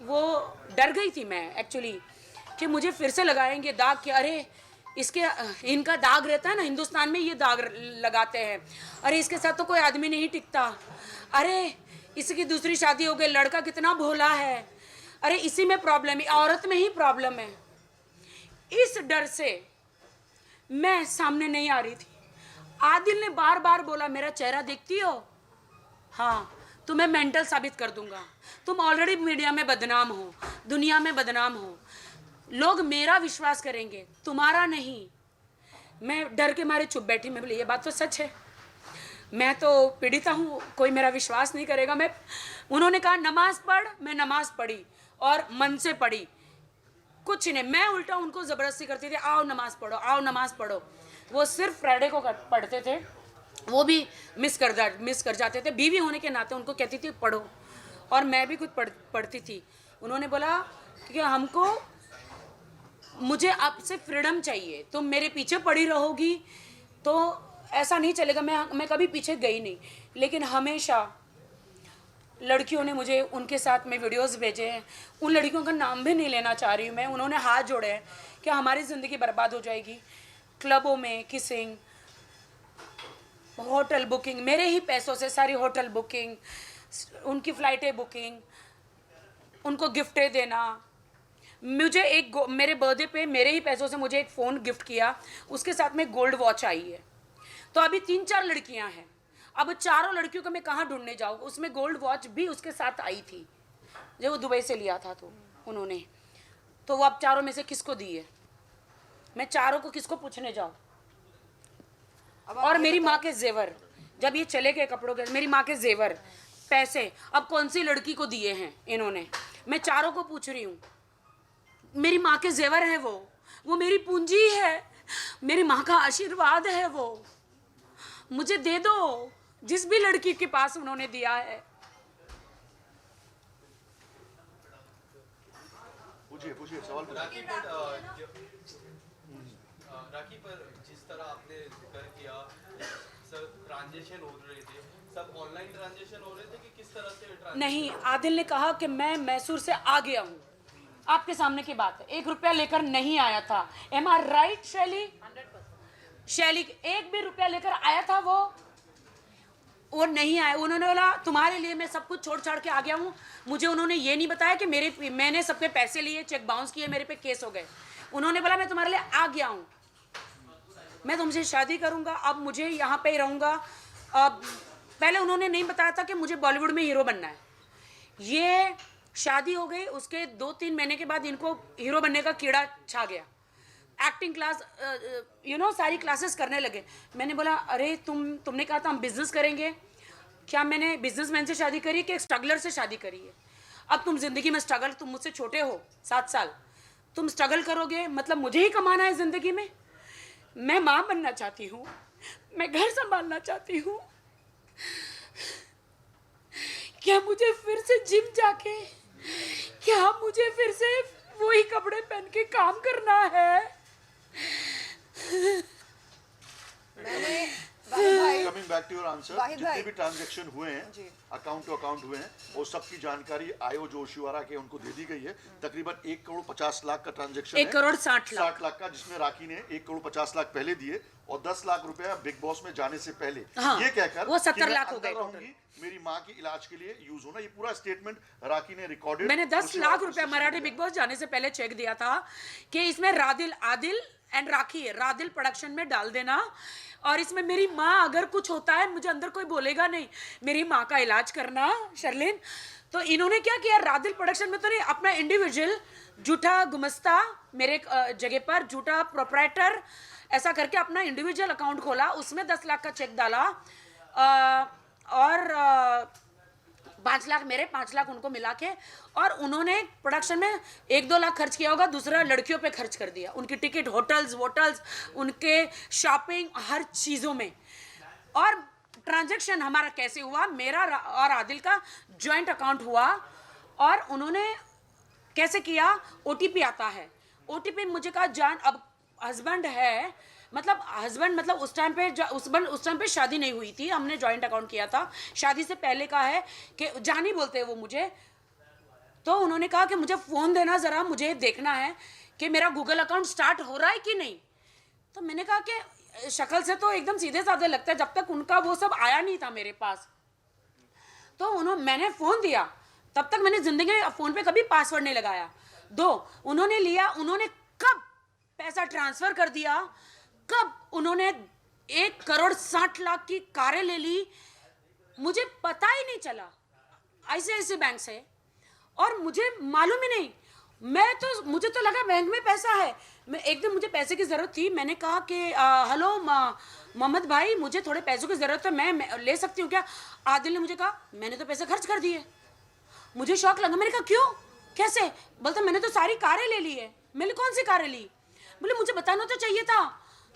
वो डर गई थी मैं एक्चुअली, कि मुझे फिर से लगाएंगे दाग, कि अरे इनका दाग रहता है ना, हिंदुस्तान में ये दाग लगाते हैं, अरे इसके साथ तो कोई आदमी नहीं टिकता, अरे इसकी दूसरी शादी हो गई, लड़का कितना भोला है, अरे इसी में प्रॉब्लम है, औरत में ही प्रॉब्लम है। इस डर से मैं सामने नहीं आ रही थी। आदिल ने बार बार बोला, मेरा चेहरा देखती हो, हाँ तुम्हें मेंटल साबित कर दूंगा, तुम ऑलरेडी मीडिया में बदनाम हो, दुनिया में बदनाम हो, लोग मेरा विश्वास करेंगे, तुम्हारा नहीं। मैं डर के मारे चुप बैठी, मैं बोली ये बात तो सच है, मैं तो पीड़िता हूँ, कोई मेरा विश्वास नहीं करेगा। उन्होंने कहा नमाज पढ़, मैं नमाज पढ़ी और मन से पढ़ी, कुछ नहीं, मैं उल्टा उनको ज़बरदस्ती करती थी, आओ नमाज पढ़ो, आओ नमाज पढ़ो। वो सिर्फ फ्राइडे को पढ़ते थे, वो भी मिस कर जाते थे। बीवी होने के नाते उनको कहती थी पढ़ो, और मैं भी खुद पढ़ती थी। उन्होंने बोला कि मुझे आपसे फ्रीडम चाहिए, तुम मेरे पीछे पड़ी रहोगी तो ऐसा नहीं चलेगा। मैं कभी पीछे गई नहीं, लेकिन हमेशा लड़कियों ने मुझे, उनके साथ में वीडियोस भेजे हैं, उन लड़कियों का नाम भी नहीं लेना चाह रही हूँ मैं, उन्होंने हाथ जोड़े हैं कि हमारी ज़िंदगी बर्बाद हो जाएगी। क्लबों में किसिंग, होटल बुकिंग, मेरे ही पैसों से सारी होटल बुकिंग, उनकी फ़्लाइटें बुकिंग, उनको गिफ्टें देना। मुझे मेरे बर्थडे पे मेरे ही पैसों से मुझे एक फ़ोन गिफ्ट किया, उसके साथ में गोल्ड वॉच आई है। तो अभी 3-4 लड़कियां हैं, अब चारों लड़कियों को मैं कहाँ ढूंढने जाऊँ। उसमें गोल्ड वॉच भी उसके साथ आई थी, जो वो दुबई से लिया था, तो उन्होंने, तो वो अब चारों में से किसको दी है, मैं चारों को किसको पूछने जाऊँ। और मेरी माँ के जेवर, जब ये चले गए कपड़ों के, मेरी माँ के जेवर, पैसे अब कौन सी लड़की को दिए हैं इन्होंने, मैं चारों को पूछ रही हूँ। मेरी माँ के जेवर है, वो मेरी पूंजी है, मेरी माँ का आशीर्वाद है, वो मुझे दे दो, जिस भी लड़की के पास उन्होंने दिया है। पूछिए सवाल पूछिए। राखी पर जिस तरह आपने जिक्र किया, सब ट्रांजेक्शन हो रहे थे, सब ऑनलाइन ट्रांजेक्शन हो रहे थे कि किस तरह से? नहीं, आदिल ने कहा कि मैं मैसूर से आ गया हूँ, आपके सामने की बात है, 1 रुपया लेकर नहीं आया था। एम आई राइट शैली? शैली एक भी रुपया लेकर आया था वो नहीं आया। उन्होंने बोला तुम्हारे लिए मैं सब कुछ छोड़ छाड़ के आ गया हूँ। मुझे उन्होंने ये नहीं बताया कि मैंने सबके पैसे लिए, चेक बाउंस किए, मेरे पे केस हो गए। उन्होंने बोला मैं तुम्हारे लिए आ गया हूँ, मैं तुमसे शादी करूँगा, अब मुझे यहाँ पे ही रहूँगा। अब पहले उन्होंने नहीं बताया था कि मुझे बॉलीवुड में हीरो बनना है। ये शादी हो गई, उसके 2-3 महीने के बाद इनको हीरो बनने का कीड़ा छा गया। एक्टिंग क्लास सारी क्लासेस करने लगे। मैंने बोला अरे तुमने कहा था हम बिजनेस करेंगे, क्या मैंने बिजनेसमैन से शादी करी कि एक स्ट्रगलर से शादी करी है? अब तुम जिंदगी में स्ट्रगल, तुम मुझसे छोटे हो 7 साल, तुम स्ट्रगल करोगे मतलब मुझे ही कमाना है जिंदगी में। मैं माँ बनना चाहती हूँ, मैं घर संभालना चाहती हूँ। क्या मुझे फिर से जिम जाके, क्या मुझे फिर से वही कपड़े पहन के काम करना है? मैंने वाहिद भाई, coming back to your answer, Wahid जितने भाई। भी ट्रांजैक्शन हुए हैं, जी। अकाउंट टू अकाउंट हुए हैं, वो सब की जानकारी आयो जोशिवारा के उनको दे दी गई है। तकरीबन 1 करोड़ 50 लाख का ट्रांजैक्शन 1 करोड़ 60 लाख 60 लाख का, जिसमें राखी ने 1 करोड़ 50 लाख पहले दिए और 10 लाख रुपया बिग बॉस में जाने से पहले हाँ, ये कहकर वो 70 कि मैं लाख हो अंदर गए रहूंगी, मेरी माँ की इलाज के लिए यूज होना। ये पूरा स्टेटमेंट राखी ने रिकॉर्डेड। मैंने 10 लाख रुपया मराठी बिग बॉस जाने से पहले चेक दिया था कि इसमें आदिल एंड राखी है, रादिल प्रोडक्शन में डाल देना, और इसमें मेरी माँ अगर कुछ होता है मुझे अंदर कोई बोलेगा नहीं, मेरी माँ का इलाज करना शर्लिन। तो इन्होंने क्या किया, रादिल प्रोडक्शन में तो नहीं, अपना इंडिविजुअल झूठा गुमस्ता मेरे जगह पर, झूठा प्रोप्राइटर, ऐसा करके अपना इंडिविजुअल अकाउंट खोला, उसमें 10 लाख का चेक डाला और 5 लाख मेरे, 5 लाख उनको मिला के, और उन्होंने प्रोडक्शन में 1-2 लाख खर्च किया होगा, दूसरा लड़कियों पे खर्च कर दिया, उनकी टिकट, होटल्स, उनके शॉपिंग, हर चीज़ों में। और ट्रांजैक्शन हमारा कैसे हुआ, मेरा और आदिल का जॉइंट अकाउंट हुआ, और उन्होंने कैसे किया, OTP आता है, OTP मुझे कहा जान, अब हस्बैंड है, मतलब उस टाइम पे शादी नहीं हुई थी, हमने जॉइंट अकाउंट किया था, शादी से पहले का है कि जान ही बोलते हैं वो मुझे। तो उन्होंने कहा कि मुझे फ़ोन देना ज़रा, मुझे देखना है कि मेरा गूगल अकाउंट स्टार्ट हो रहा है कि नहीं। तो मैंने कहा कि शक्ल से तो एकदम सीधे साधे लगता है, जब तक उनका वो सब आया नहीं था मेरे पास। तो मैंने फ़ोन दिया, तब तक मैंने ज़िंदगी में फ़ोन पे कभी पासवर्ड नहीं लगाया। उन्होंने लिया, उन्होंने कब पैसा ट्रांसफ़र कर दिया, कब उन्होंने 1 करोड़ 60 लाख की कारें ले ली, मुझे पता ही नहीं चला, ICICI बैंक से, और मुझे मालूम ही नहीं। मुझे तो लगा बैंक में पैसा है। मैं एक दिन, मुझे पैसे की ज़रूरत थी, मैंने कहा कि हेलो मोहम्मद भाई, मुझे थोड़े पैसों की ज़रूरत है, मैं ले सकती हूँ क्या? आदिल ने मुझे कहा मैंने तो पैसे खर्च कर दिए। मुझे शौक लगा, मैंने कहा क्यों, कैसे? बोलता मैंने तो सारी कारें ले ली है। मैंने कौन सी कारें ली? बोले मुझे बताना तो चाहिए था।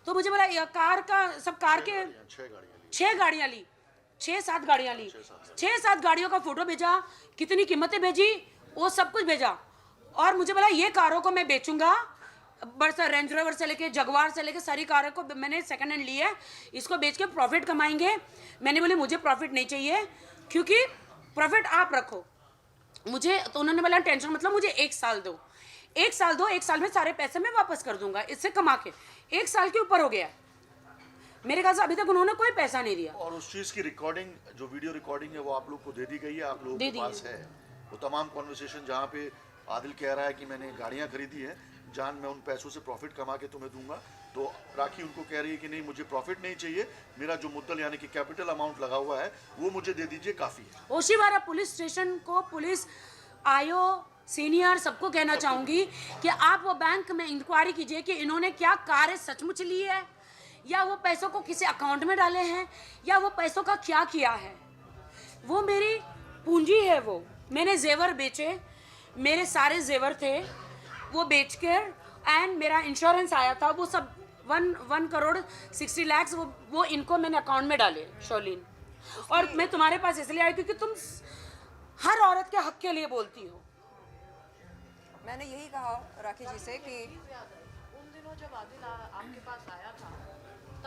तो मुझे बोला कार का, सब कार के 6 गाड़ियाँ ली, 6-7 गाड़ियाँ ली, 6-7 गाड़ियों का फोटो भेजा, कितनी कीमतें भेजी, वो सब कुछ भेजा, और मुझे बोला ये कारों को मैं बेचूंगा, बस रेंज रोवर से लेके जगवार से लेके सारी कारों को मैंने सेकंड हैंड ली है, इसको बेच के प्रॉफिट कमाएंगे। मैंने बोले मुझे प्रॉफिट नहीं चाहिए, क्योंकि प्रॉफिट आप रखो मुझे। तो उन्होंने बोला टेंशन मतलब मुझे 1 साल दो, 1 साल दो, 1 साल में सारे पैसे मैं वापस कर दूंगा इससे कमा के। 1 साल के ऊपर हो गया मेरे ख्याल से, अभी तक उन्होंने कोई पैसा नहीं दिया। और उस चीज की रिकॉर्डिंग, जो वीडियो रिकॉर्डिंग है, वो आप लोग को दे दी गई है, आप लोगों के पास है वो तमाम कॉन्वर्सेशन, जहाँ पे आदिल कह रहा है कि मैंने गाड़ियाँ खरीदी हैं जान, मैं उन पैसों से प्रॉफिट कमा के तुम्हें दूंगा। तो राखी उनको कह रही है कि नहीं, मुझे प्रॉफिट नहीं चाहिए, मेरा जो मुद्दल यानी कि कैपिटल अमाउंट लगा हुआ है वो मुझे दे दीजिए, काफ़ी है। ओशीवारा पुलिस स्टेशन को, पुलिस आयो सीनियर सबको कहना चाहूँगी कि आप वो बैंक में इंक्वायरी कीजिए कि इन्होंने क्या कारें सचमुच ली है, या वो पैसों को किसी अकाउंट में डाले हैं, या वो पैसों का क्या किया है। वो मेरी पूंजी है, वो मैंने जेवर बेचे, मेरे सारे जेवर थे वो बेचकर, एंड मेरा इंश्योरेंस आया था, वो सब 1 करोड़ 60 लाख वो इनको मैंने अकाउंट में डाले शर्लिन। और मैं तुम्हारे पास इसलिए आई क्योंकि तुम हर औरत के हक के लिए बोलती हो। मैंने यही कहा राखी जी से कि उन दिनों जब आदिल आपके पास आया था,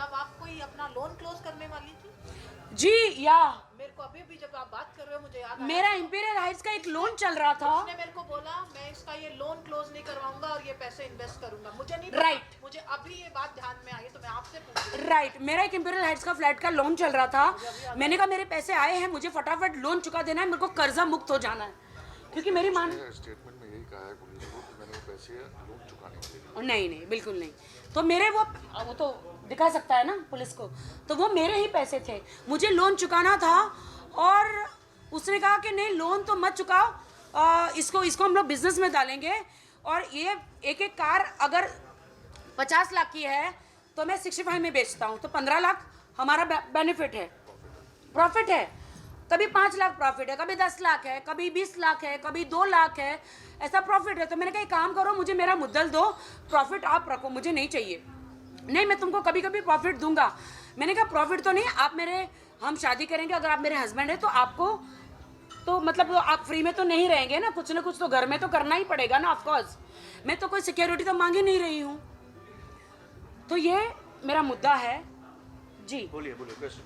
तब आप कोई अपना लोन क्लोज करने वाली थी? जी या मेरे को अभी भी जब आप बात कर रहे हो मुझे याद आया, मेरा इंपीरियल हाइट्स का एक लोन चल रहा था। उसने मेरे को बोला मैं इसका ये लोन क्लोज नहीं करवाऊंगा और ये पैसे इन्वेस्ट करूंगा। मुझे नहीं पता, Right. मुझे अभी ये बात ध्यान में आई तो मैं आपसे पूछ रही हूँ। राइट, मेरा एक इंपीरियल हाइट्स का फ्लैट का लोन चल रहा था। मैंने कहा मेरे पैसे आए हैं, मुझे फटाफट लोन चुका देना है, मेरे को कर्जा मुक्त हो जाना है, क्योंकि मेरी माँ स्टेटमेंट में यही कहा है पुलिस को कि मैंने वो पैसे लोन चुकाने के लिए। नहीं नहीं बिल्कुल नहीं। तो मेरे वो तो दिखा सकता है ना पुलिस को, तो वो मेरे ही पैसे थे, मुझे लोन चुकाना था। और उसने कहा कि नहीं लोन तो मत चुकाओ, इसको हम लोग बिजनेस में डालेंगे। और ये एक एक कार अगर 50 लाख की है तो मैं 65 में बेचता हूँ, तो 15 लाख हमारा बेनिफिट है, प्रॉफिट है। कभी 5 लाख प्रॉफिट है, कभी 10 लाख है, कभी 20 लाख है, कभी 2 लाख है, ऐसा प्रॉफिट है। तो मैंने कहा एक काम करो, मुझे मेरा मुद्दल दो, प्रॉफिट आप रखो, मुझे नहीं चाहिए। नहीं मैं तुमको कभी कभी प्रॉफिट दूंगा। मैंने कहा प्रॉफिट तो नहीं, आप मेरे, हम शादी करेंगे, अगर आप मेरे हस्बैंड हैं तो आपको तो मतलब आप फ्री में तो नहीं रहेंगे ना कुछ तो घर में तो करना ही पड़ेगा ना, ऑफकोर्स। मैं तो कोई सिक्योरिटी तो मांग ही नहीं रही हूँ। तो ये मेरा मुद्दा है जी। बोलिए क्वेश्चन।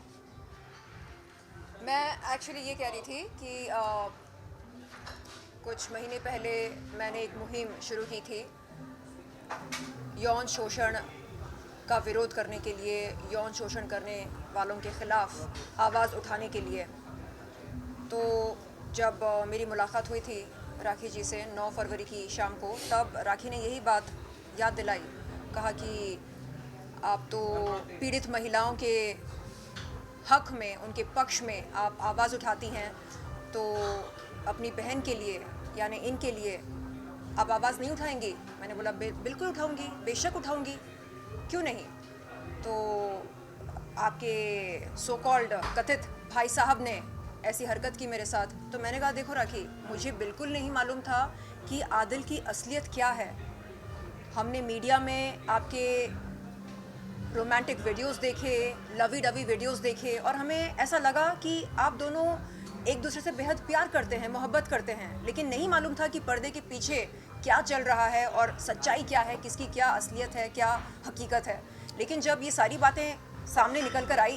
मैं एक्चुअली ये कह रही थी कि कुछ महीने पहले मैंने एक मुहिम शुरू की थी यौन शोषण का विरोध करने के लिए, यौन शोषण करने वालों के ख़िलाफ़ आवाज़ उठाने के लिए। तो जब मेरी मुलाकात हुई थी राखी जी से 9 फरवरी की शाम को, तब राखी ने यही बात याद दिलाई, कहा कि आप तो पीड़ित महिलाओं के हक में, उनके पक्ष में आप आवाज़ उठाती हैं, तो अपनी बहन के लिए यानी इनके लिए आप आवाज़ नहीं उठाएंगी? मैंने बोला बिल्कुल उठाऊंगी, बेशक उठाऊंगी, क्यों नहीं। तो आपके सो कॉल्ड कथित भाई साहब ने ऐसी हरकत की मेरे साथ। तो मैंने कहा देखो राखी, मुझे बिल्कुल नहीं मालूम था कि आदिल की असलियत क्या है। हमने मीडिया में आपके रोमांटिक वीडियोस देखे, लवी डवी वीडियोस देखे, और हमें ऐसा लगा कि आप दोनों एक दूसरे से बेहद प्यार करते हैं, मोहब्बत करते हैं, लेकिन नहीं मालूम था कि पर्दे के पीछे क्या चल रहा है और सच्चाई क्या है, किसकी क्या असलियत है, क्या हकीकत है। लेकिन जब ये सारी बातें सामने निकल कर आई,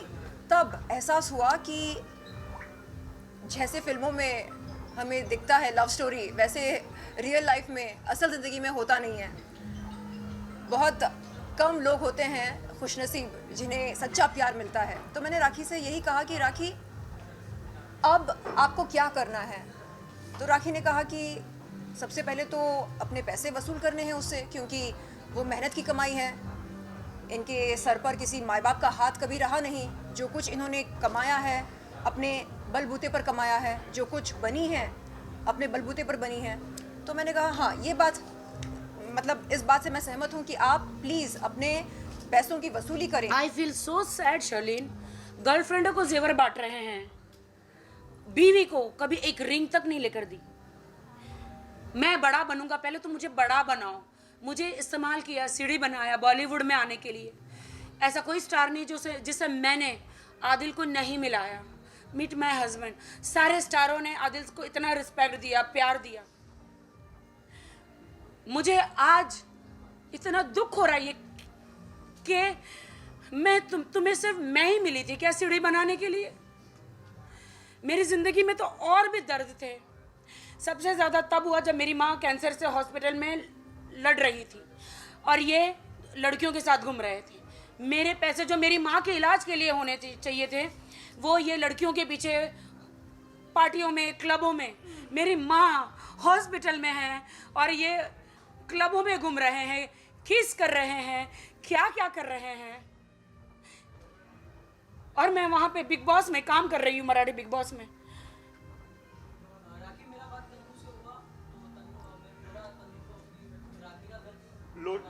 तब एहसास हुआ कि जैसे फिल्मों में हमें दिखता है लव स्टोरी, वैसे रियल लाइफ में, असल ज़िंदगी में होता नहीं है। बहुत कम लोग होते हैं खुशनसीब जिन्हें सच्चा प्यार मिलता है। तो मैंने राखी से यही कहा कि राखी अब आपको क्या करना है। तो राखी ने कहा कि सबसे पहले तो अपने पैसे वसूल करने हैं उससे, क्योंकि वो मेहनत की कमाई है। इनके सर पर किसी माँ बाप का हाथ कभी रहा नहीं। जो कुछ इन्होंने कमाया है अपने बलबूते पर कमाया है, जो कुछ बनी है अपने बलबूते पर बनी है। तो मैंने कहा हाँ, ये बात मतलब इस बात से मैं सहमत हूँ कि आप प्लीज़ अपने पैसों की वसूली करें। I feel so sad Sherlyn, गर्लफ्रेंडों को जेवर बांट रहे हैं, बीवी को कभी एक रिंग तक नहीं लेकर दी। मैं बड़ा बनूंगा, पहले तो मुझे बड़ा बनाओ। मुझे इस्तेमाल किया, सीढ़ी बनाया बॉलीवुड में आने के लिए। ऐसा कोई स्टार नहीं जिसे मैंने आदिल को नहीं मिलाया। मीट माई हस्बैंड, सारे स्टारों ने आदिल को इतना रिस्पेक्ट दिया, प्यार दिया। मुझे आज इतना दुख हो रहा है कि मैं तुम्हें सिर्फ मैं ही मिली थी क्या सीढ़ी बनाने के लिए? मेरी जिंदगी में तो और भी दर्द थे। सबसे ज़्यादा तब हुआ जब मेरी माँ कैंसर से हॉस्पिटल में लड़ रही थी और ये लड़कियों के साथ घूम रहे थे। मेरे पैसे जो मेरी माँ के इलाज के लिए होने चाहिए थे, वो ये लड़कियों के पीछे पार्टियों में, क्लबों में। मेरी माँ हॉस्पिटल में है और ये क्लबों में घूम रहे हैं, किस कर रहे हैं, क्या क्या कर रहे हैं। और मैं वहाँ पे बिग बॉस में काम कर रही हूँ, मराठी बिग बॉस में।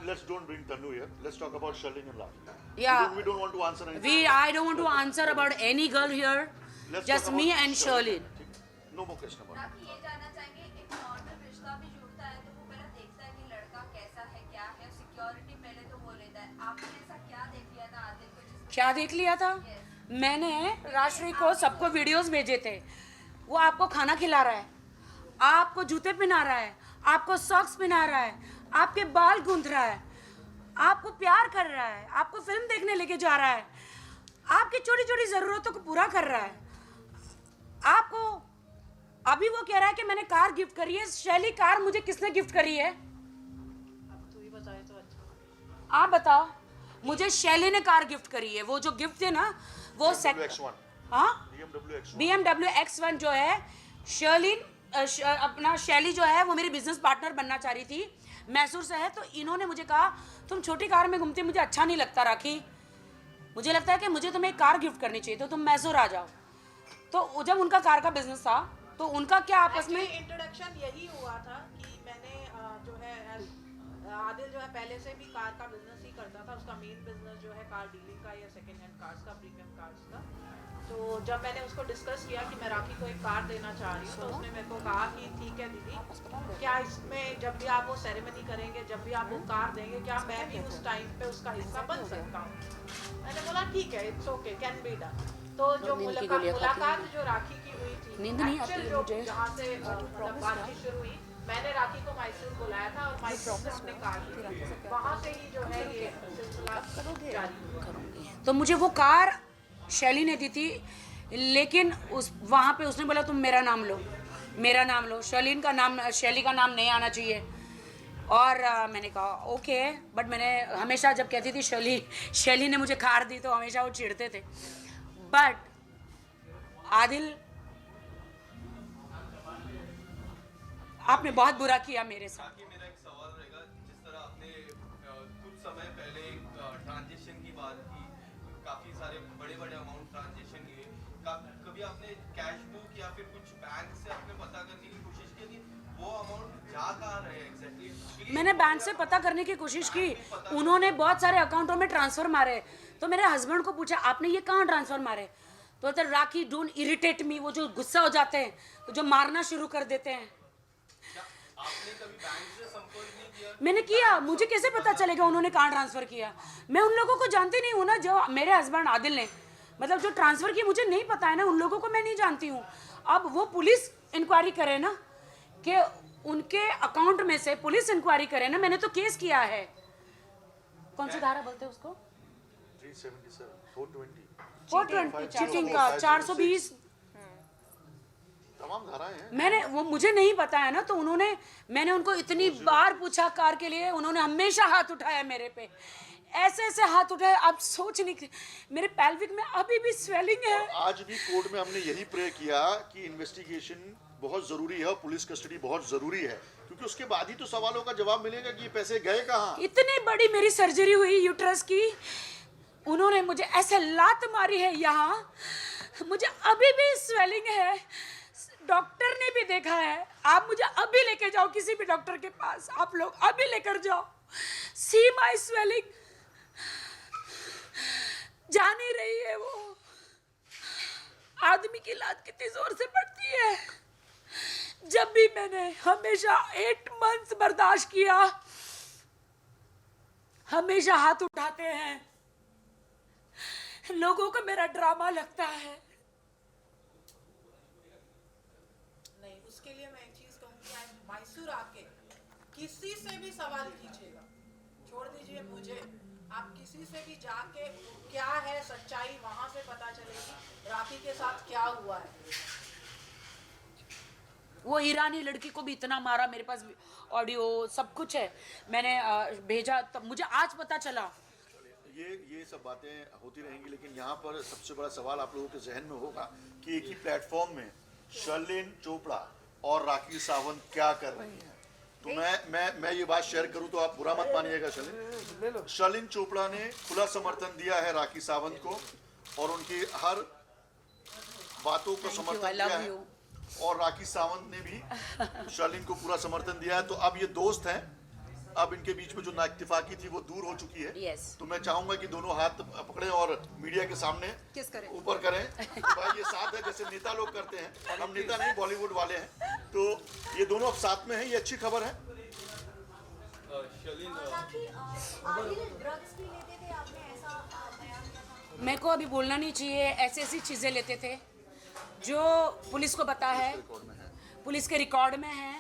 Let's don't bring Tanu here. Let's talk about Sharlin and Rakhi. Yeah. We don't want to answer anything. I don't want to answer about any girl here. Let's Just talk me about and Sharlin. No more question about it. ताकि ये जानना चाहेंगे, एक normal रिश्ता भी जुड़ता है तो वो पहले देखता है कि लड़का कैसा है, क्या है, सिक्योरिटी पहले तो वो लेता है। आपने ऐसा क्या देख लिया था आदिल को जिसको? क्या देख लिया था? मैंने राष्ट्रीय को सबको वीडियोस भेजे थे। वो आपको खाना खिला रहा है, आपको जूते पहना रहा है, आपको सॉक्स पहना रहा है, आपके बाल गूंथ रहा है, आपको प्यार कर रहा है, आपको फिल्म देखने लेके जा रहा है, आपकी छोटी छोटी ज़रूरतों को पूरा कर रहा है। आपको अभी वो कह रहा है कि मैंने कार गिफ्ट करी है। शैली, कार मुझे किसने गिफ्ट करी है? अब तू ही बताए तो अच्छा। आप बताओ। मुझे शैली ने कार गिफ्ट करी है। वो जो गिफ्ट है ना, वो हाँ, BMW X1 जो है, अपना शैली जो है वो मेरी बिजनेस पार्टनर बनना चाह रही थी, मैसूर से है। तो इन्होंने मुझे कहा तुम छोटी कार में घूमती, मुझे अच्छा नहीं लगता राखी, मुझे लगता है कि मुझे तुम्हें एक कार गिफ्ट करनी चाहिए, तो तुम मैसूर आ जाओ। तो जब उनका कार का बिजनेस था तो उनका क्या आपस में इंट्रोडक्शन यही हुआ था कि मैंने जो है आदिल जो है पहले से भी कार का बिजनेस ही करता था। उसका मेन बिजनेस जो है कार डीलिंग का या सेकंड हैंड कार्स का, प्रीमियम कार्स का। तो जब मैंने उसको डिस्कस किया कि मैं राखी को एक कार देना चाह रही हूँ, तो उसने मेरे को कहा कि ठीक है दीदी, क्या इसमें जब भी आप वो सेरेमनी करेंगे, जब भी आप वो कार देंगे, क्या मैं भी उस टाइम पे उसका हिस्सा बन सकता हूँ? मैंने बोला ठीक है, it's okay, can be done. तो जो मुलाकात जो राखी की हुई थी, नींद नहीं आती एक्चुअल जो मुझे। जहाँ से मतलब बातचीत शुरू हुई, मैंने राखी को मैसूर बुलाया था और मैसूर से हमने कार ली। वहाँ से ही जो है ये सिलसिला जारी हुआ। तो मुझे वो कार शैली ने दी थी, लेकिन उस वहाँ पे उसने बोला तुम मेरा नाम लो, मेरा नाम लो, शैली का नाम नहीं आना चाहिए। और मैंने कहा ओके, बट मैंने हमेशा जब कहती थी शैली ने मुझे कार दी तो हमेशा वो चिढ़ते थे। बट आदिल, आपने बहुत बुरा किया मेरे साथ। बाकी मेरा एक सवाल रहेगा, जिस तरह आपने कुछ समय पहले एक ट्रांजेक्शन की बात की, काफी सारे बड़े बड़े अमाउंट ट्रांजेक्शन किए, कभी आपने कैश बुक या फिर कुछ बैंक से आपने पता करने की कोशिश की कि वो अमाउंट जा कहाँ रहे एग्जैक्टली? मैंने बैंक से पता करने की कोशिश की, उन्होंने बहुत सारे अकाउंटों में ट्रांसफर मारे। तो मेरे हस्बैंड को पूछा आपने ये कहाँ ट्रांसफर मारे? तो राखी डोंट इरिटेट मी, वो जो गुस्सा हो जाते हैं तो जो मारना शुरू कर देते हैं। आपने कभी बैंक से संपर्क नहीं किया? मैंने किया, मुझे कैसे पता चलेगा उन्होंने कहाँ ट्रांसफर किया? मैं उन लोगों को जानती नहीं हूँ ना, जो मेरे हस्बैंड आदिल ने मतलब जो ट्रांसफर किया मुझे नहीं पता है ना, उन लोगों को मैं नहीं जानती हूँ। अब वो पुलिस इंक्वायरी करे ना, कि उनके अकाउंट में से पुलिस इंक्वायरी करे ना। मैंने तो केस किया है, कौन सी धारा बोलते हैं उसको, 377, 420 420 चीटिंग का, 420 तमाम धाराएं हैं। मैंने वो मुझे नहीं पता है ना, तो मैंने उनको इतनी बार पूछा कार के लिए, उन्होंने हमेशा हाथ उठाया मेरे पे, ऐसे ऐसे हाथ उठाए। आप सोच नहीं, मेरे पेल्विक में अभी भी स्वेलिंग है। आज भी कोर्ट में हमने यही प्रे किया कि इन्वेस्टिगेशन बहुत जरूरी है और पुलिस कस्टडी बहुत जरूरी है, क्योंकि उसके बाद ही तो सवालों का जवाब मिलेगा कि ये पैसे गए कहाँ। इतनी बड़ी मेरी सर्जरी हुई यूट्रस की, उन्होंने मुझे ऐसे लात मारी है यहाँ, मुझे अभी भी स्वेलिंग है। डॉक्टर ने भी देखा है। आप मुझे अभी लेके जाओ किसी भी डॉक्टर के पास, आप लोग अभी लेकर जाओ। सी माई स्वेलिंग, जा नहीं रही है वो। आदमी की लात कितनी जोर से पड़ती है। जब भी मैंने हमेशा 8 मंथ्स बर्दाश्त किया, हमेशा हाथ उठाते हैं, लोगों को मेरा ड्रामा लगता है। नहीं, उसके लिए मैं एक चीज कहूँगी, आप मैसूर आके किसी से भी सवाल कीजिएगा, छोड़ दीजिए मुझे, आप किसी से भी जाके क्या है सच्चाई वहां से पता चलेगी राखी के साथ क्या हुआ है। वो ईरानी लड़की को भी इतना मारा, मेरे पास ऑडियो सब कुछ है, मैंने भेजा, तब मुझे आज पता चला। ये सब बातें होती रहेंगी, लेकिन यहाँ पर सबसे बड़ा सवाल आप लोगों के जहन में होगा कि एक ही प्लेटफॉर्म में शर्लिन चोपड़ा और राखी सावंत क्या कर रही हैं। तो मैं ये बात शेयर करूं तो आप बुरा मत मानिएगा। शर्लिन चोपड़ा ने खुला समर्थन दिया है राखी सावंत को और उनकी हर बातों को समर्थन दिया है, और राखी सावंत ने भी शर्लिन को पूरा समर्थन दिया है। तो अब ये दोस्त हैं, अब इनके बीच में जो नाइत्तेफाकी थी वो दूर हो चुकी है। Yes. तो मैं चाहूंगा कि दोनों हाथ पकड़ें और मीडिया के सामने किस करें? ऊपर करें। भाई ये साथ है जैसे नेता लोग करते हैं, हम नेता नहीं बॉलीवुड वाले हैं। तो ये दोनों अब साथ में हैं, ये अच्छी खबर है। शर्लिन, ड्रग्स भी लेते थे, आपने ऐसा बयान किया था। मेरे को अभी बोलना नहीं चाहिए, ऐसी ऐसी चीज़ें लेते थे जो पुलिस को पता है, पुलिस के रिकॉर्ड में है,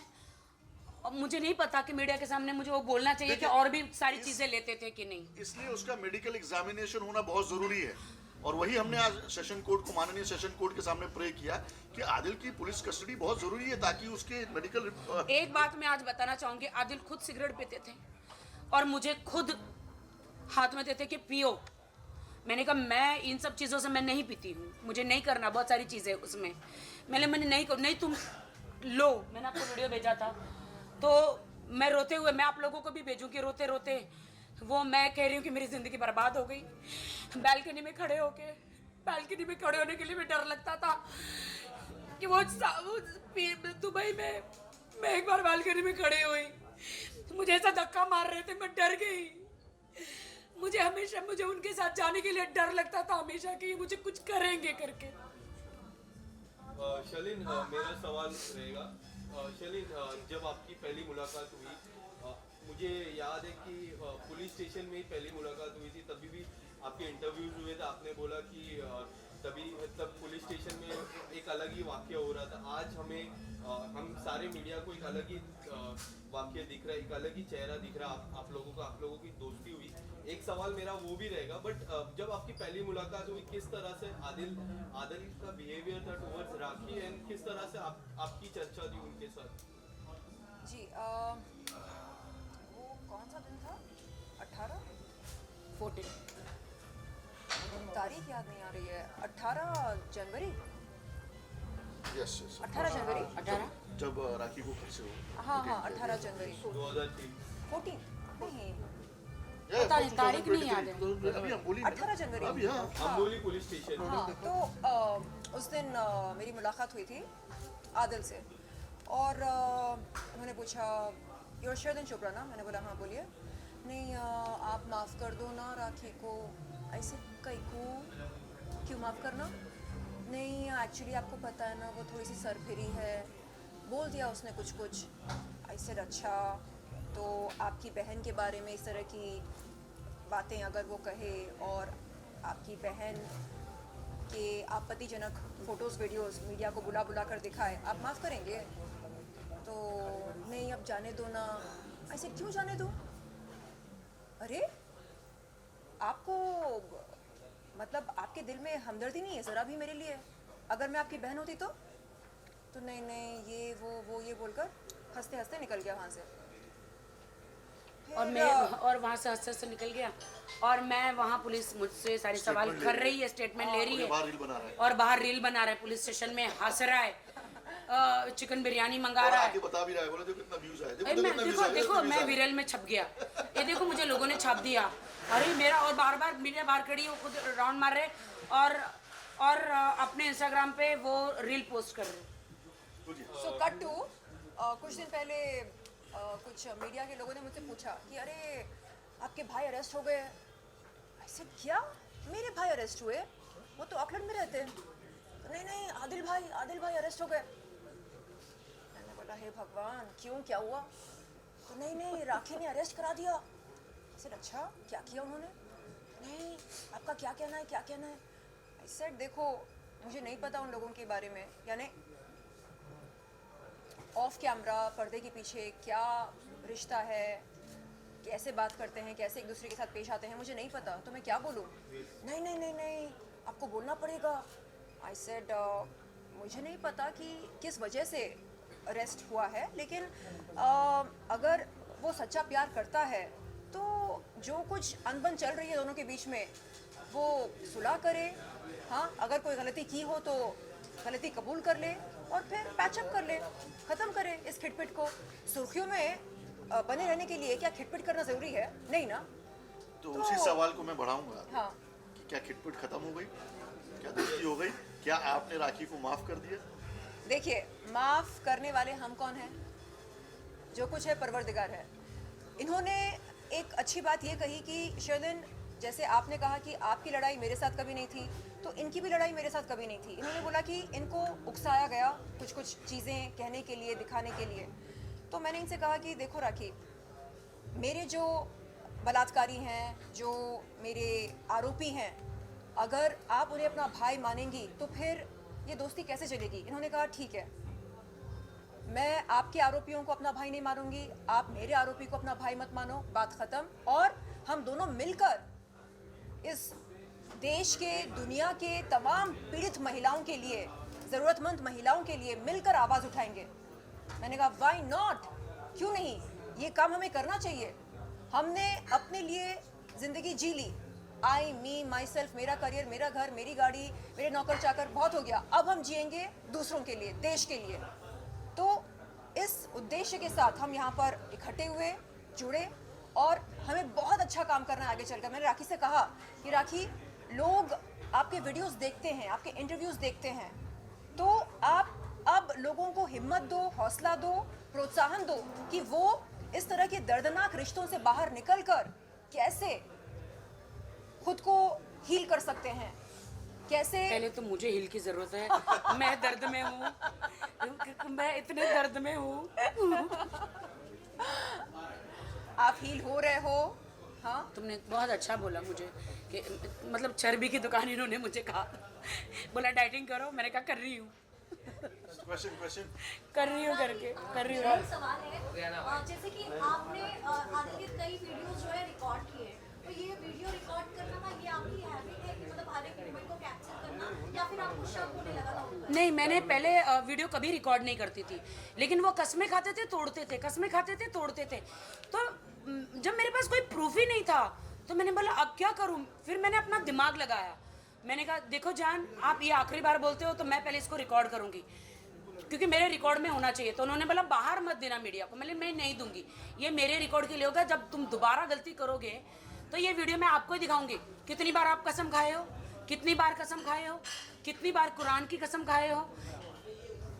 और मुझे नहीं पता कि मीडिया के सामने मुझे वो बोलना चाहिए कि और भी सारी चीज़ें लेते थे कि नहीं। इसलिए उसका मेडिकल एग्जामिनेशन होना बहुत जरूरी है, और वही हमने आज सेशन कोर्ट को, माननीय सेशन कोर्ट के सामने प्रे किया कि आदिल की पुलिस कस्टडी बहुत जरूरी है, ताकि उसके मेडिकल एक बात मैं आज बताना चाहूंगी, आदिल खुद सिगरेट पीते थे और मुझे खुद हाथ में देते कि पियो। मैंने कहा मैं इन सब चीज़ों से मैं नहीं पीती हूँ, मुझे नहीं करना, बहुत सारी चीज़ें उसमें मैंने नहीं तुम लो। मैंने आपको वीडियो भेजा था, तो मैं रोते हुए, मैं आप लोगों को भी भेजूँ कि रोते रोते वो मैं कह रही हूँ कि मेरी ज़िंदगी बर्बाद हो गई। बालकनी में खड़े होके, बालकनी में खड़े होने के लिए भी डर लगता था कि वो दुबई में मैं एक बार बालकनी में खड़ी हुई, मुझे ऐसा धक्का मार रहे थे, मैं डर गई। मुझे उनके साथ जाने के लिए डर लगता था हमेशा कि मुझे कुछ करेंगे करके। शलीन, मेरा सवाल रहेगा, शलीन, जब आपकी पहली मुलाकात हुई, मुझे याद है कि पुलिस स्टेशन में ही पहली मुलाकात हुई थी, तभी भी आपके इंटरव्यूज हुए थे, आपने बोला कि तभी तब पुलिस स्टेशन में एक अलग ही वाक्य हो रहा था। आज हम सारे मीडिया को एक अलग ही वाक्य दिख रहा है, एक अलग ही चेहरा दिख रहा है आप लोगों का, आप लोगों की दोस्ती हुई। एक सवाल मेरा वो भी रहेगा, बट जब आपकी पहली मुलाकात हुई, किस तरह से आदिल का बिहेवियर था टुवर्ड्स राखी, एंड किस तरह से आपकी चर्चा थी उनके साथ? जी वो कौन सा दिन था? 14 तारीख याद नहीं आ रही है। 18 जनवरी, यस 18 जनवरी 18 जब राखी को फिर से हो, हाँ हाँ 18 जनवरी 2003 14 नहीं, पता नहीं, तारीख नहीं याद है। अभी हम बोली 18 जनवरी। अभी हाँ अमोली पुलिस स्टेशन। हाँ, तो उस दिन मेरी मुलाकात हुई थी आदिल से, और उन्होंने पूछा योर शर्दन चोपड़ा ना? मैंने बोला हाँ बोलिए। नहीं आप माफ़ कर दो ना राखी को। ऐसे कई को क्यों माफ़ करना? नहीं एक्चुअली आपको पता है ना वो थोड़ी सी सरफिरी है, बोल दिया उसने कुछ। ऐसे अच्छा, तो आपकी बहन के बारे में इस तरह की बातें अगर वो कहे और आपकी बहन के आपत्तिजनक फ़ोटोज़ वीडियोज़ मीडिया को बुला कर दिखाए, आप माफ़ करेंगे? तो नहीं अब जाने दो ना। ऐसे क्यों जाने दो? अरे आपको मतलब आपके दिल में हमदर्दी नहीं है ज़रा भी मेरे लिए? अगर मैं आपकी बहन होती तो नहीं ये वो ये बोलकर हंसते हंसते निकल गया वहाँ से। और वहाँ से हंसते निकल गया, और मैं वहाँ पुलिस मुझसे सारे सवाल कर रही है, स्टेटमेंट ले रही है, बाहर रील बना रहा है, और बाहर रील बना रहा है पुलिस स्टेशन में, हंस रहा है, चिकन बिरयानी मंगा रहा है। आके बता भी रहा है, बोले देखो कितना व्यूज आए, देखो मैं विरल में छप गया, ये देखो मुझे लोगों ने छाप दिया। अरे मेरा, और बार बार मीडिया बाहर खड़ी है, वो खुद राउंड मार रहे और अपने इंस्टाग्राम पे वो रील पोस्ट कर रहे। सो कट टू कुछ दिन पहले कुछ मीडिया के लोगों ने मुझसे पूछा कि अरे आपके भाई अरेस्ट हो गए। ऐसे क्या मेरे भाई अरेस्ट हुए? वो तो ऑकलैंड में रहते हैं। तो नहीं आदिल भाई अरेस्ट हो गए। मैंने बोला हे भगवान क्यों, क्या हुआ? तो नहीं राखी ने अरेस्ट करा दिया। ऐसे अच्छा क्या किया उन्होंने? नहीं आपका क्या कहना है? आई सेड देखो मुझे नहीं पता उन लोगों के बारे में, यानी ऑफ कैमरा पर्दे के पीछे क्या रिश्ता है, कैसे बात करते हैं, कैसे एक दूसरे के साथ पेश आते हैं, मुझे नहीं पता, तो मैं क्या बोलूँ? नहीं आपको बोलना पड़ेगा। आई सेड मुझे नहीं पता कि किस वजह से अरेस्ट हुआ है, लेकिन अगर वो सच्चा प्यार करता है तो जो कुछ अनबन चल रही है दोनों के बीच में वो सुलह करे। हाँ अगर कोई गलती की हो तो गलती कबूल कर ले और फिर पैचअप कर ले, ख़त्म करे इस खिटपिट को। सुर्खियों में बने रहने के लिए क्या खिटपिट करना ज़रूरी है? नहीं ना। तो उसी सवाल को मैं बढ़ाऊंगा। हाँ कि क्या खिटपिट खत्म हो गई? क्या दोस्ती हो गई? क्या आपने राखी को माफ कर दिया? देखिए माफ़ करने वाले हम कौन हैं? जो कुछ है परवरदिगार है। इन्होंने एक अच्छी बात ये कही कि शर्लिन जैसे आपने कहा कि आपकी लड़ाई मेरे साथ कभी नहीं थी, तो इनकी भी लड़ाई मेरे साथ कभी नहीं थी। इन्होंने बोला कि इनको उकसाया गया कुछ चीज़ें कहने के लिए, दिखाने के लिए। तो मैंने इनसे कहा कि देखो राखी, मेरे जो बलात्कारी हैं, जो मेरे आरोपी हैं, अगर आप उन्हें अपना भाई मानेंगी तो फिर ये दोस्ती कैसे चलेगी? इन्होंने कहा ठीक है। मैं आपके आरोपियों को अपना भाई नहीं मानूंगी, आप मेरे आरोपी को अपना भाई मत मानो, बात खत्म। और हम दोनों मिलकर इस देश के, दुनिया के तमाम पीड़ित महिलाओं के लिए, ज़रूरतमंद महिलाओं के लिए मिलकर आवाज़ उठाएंगे। मैंने कहा व्हाई नॉट, क्यों नहीं, ये काम हमें करना चाहिए। हमने अपने लिए ज़िंदगी जी ली, आई मी माई सेल्फ, मेरा करियर, मेरा घर, मेरी गाड़ी, मेरे नौकर चाकर, बहुत हो गया। अब हम जिएंगे दूसरों के लिए, देश के लिए। तो इस उद्देश्य के साथ हम यहाँ पर इकट्ठे हुए, जुड़े, और हमें बहुत अच्छा काम करना है आगे चलकर। मैंने राखी से कहा कि राखी, लोग आपके वीडियोस देखते हैं, आपके इंटरव्यूज देखते हैं, तो आप अब लोगों को हिम्मत दो, हौसला दो, प्रोत्साहन दो कि वो इस तरह के दर्दनाक रिश्तों से बाहर निकलकर कैसे खुद को हील कर सकते हैं, कैसे। पहले तो मुझे हिल की जरूरत है, मैं दर्द में हूँ, मैं इतने दर्द में हूँ। आप हील हो रहे हो। हाँ, तुमने बहुत अच्छा बोला मुझे कि मतलब चर्बी की दुकान इन्होंने मुझे कहा, बोला डाइटिंग करो, मैंने कहा कर रही हूँ। क्वेश्चन कर रही हूँ करके कर रही एक हूँ। सवाल है, जैसे कि आपने आगे के कई वीडियोस जो है रिकॉर्ड किए, तो ये वीडियो रिकॉर्ड करना ना, ये आपकी हैबिट है कि मतलब हर एक मोमेंट को कैप्चर करना, या फिर आपको शक होने लगा था उन पर? नहीं, मैंने पहले वीडियो कभी रिकॉर्ड नहीं करती थी, लेकिन वो कस्में खाते थे, तोड़ते थे, कस्में खाते थे, तोड़ते थे। तो जब मेरे पास कोई प्रूफ ही नहीं था, तो मैंने बोला अब क्या करूँ। फिर मैंने अपना दिमाग लगाया, मैंने कहा देखो जान, आप ये आखिरी बार बोलते हो, तो मैं पहले इसको रिकॉर्ड करूँगी, क्योंकि मेरे रिकॉर्ड में होना चाहिए। तो उन्होंने बोला बाहर मत देना मीडिया को। मैं नहीं दूंगी, ये मेरे रिकॉर्ड के लिए होगा। जब तुम दोबारा गलती करोगे तो ये वीडियो मैं आपको ही दिखाऊंगी, कितनी बार आप कसम खाए हो, कितनी बार कसम खाए हो, कितनी बार कुरान की कसम खाए हो,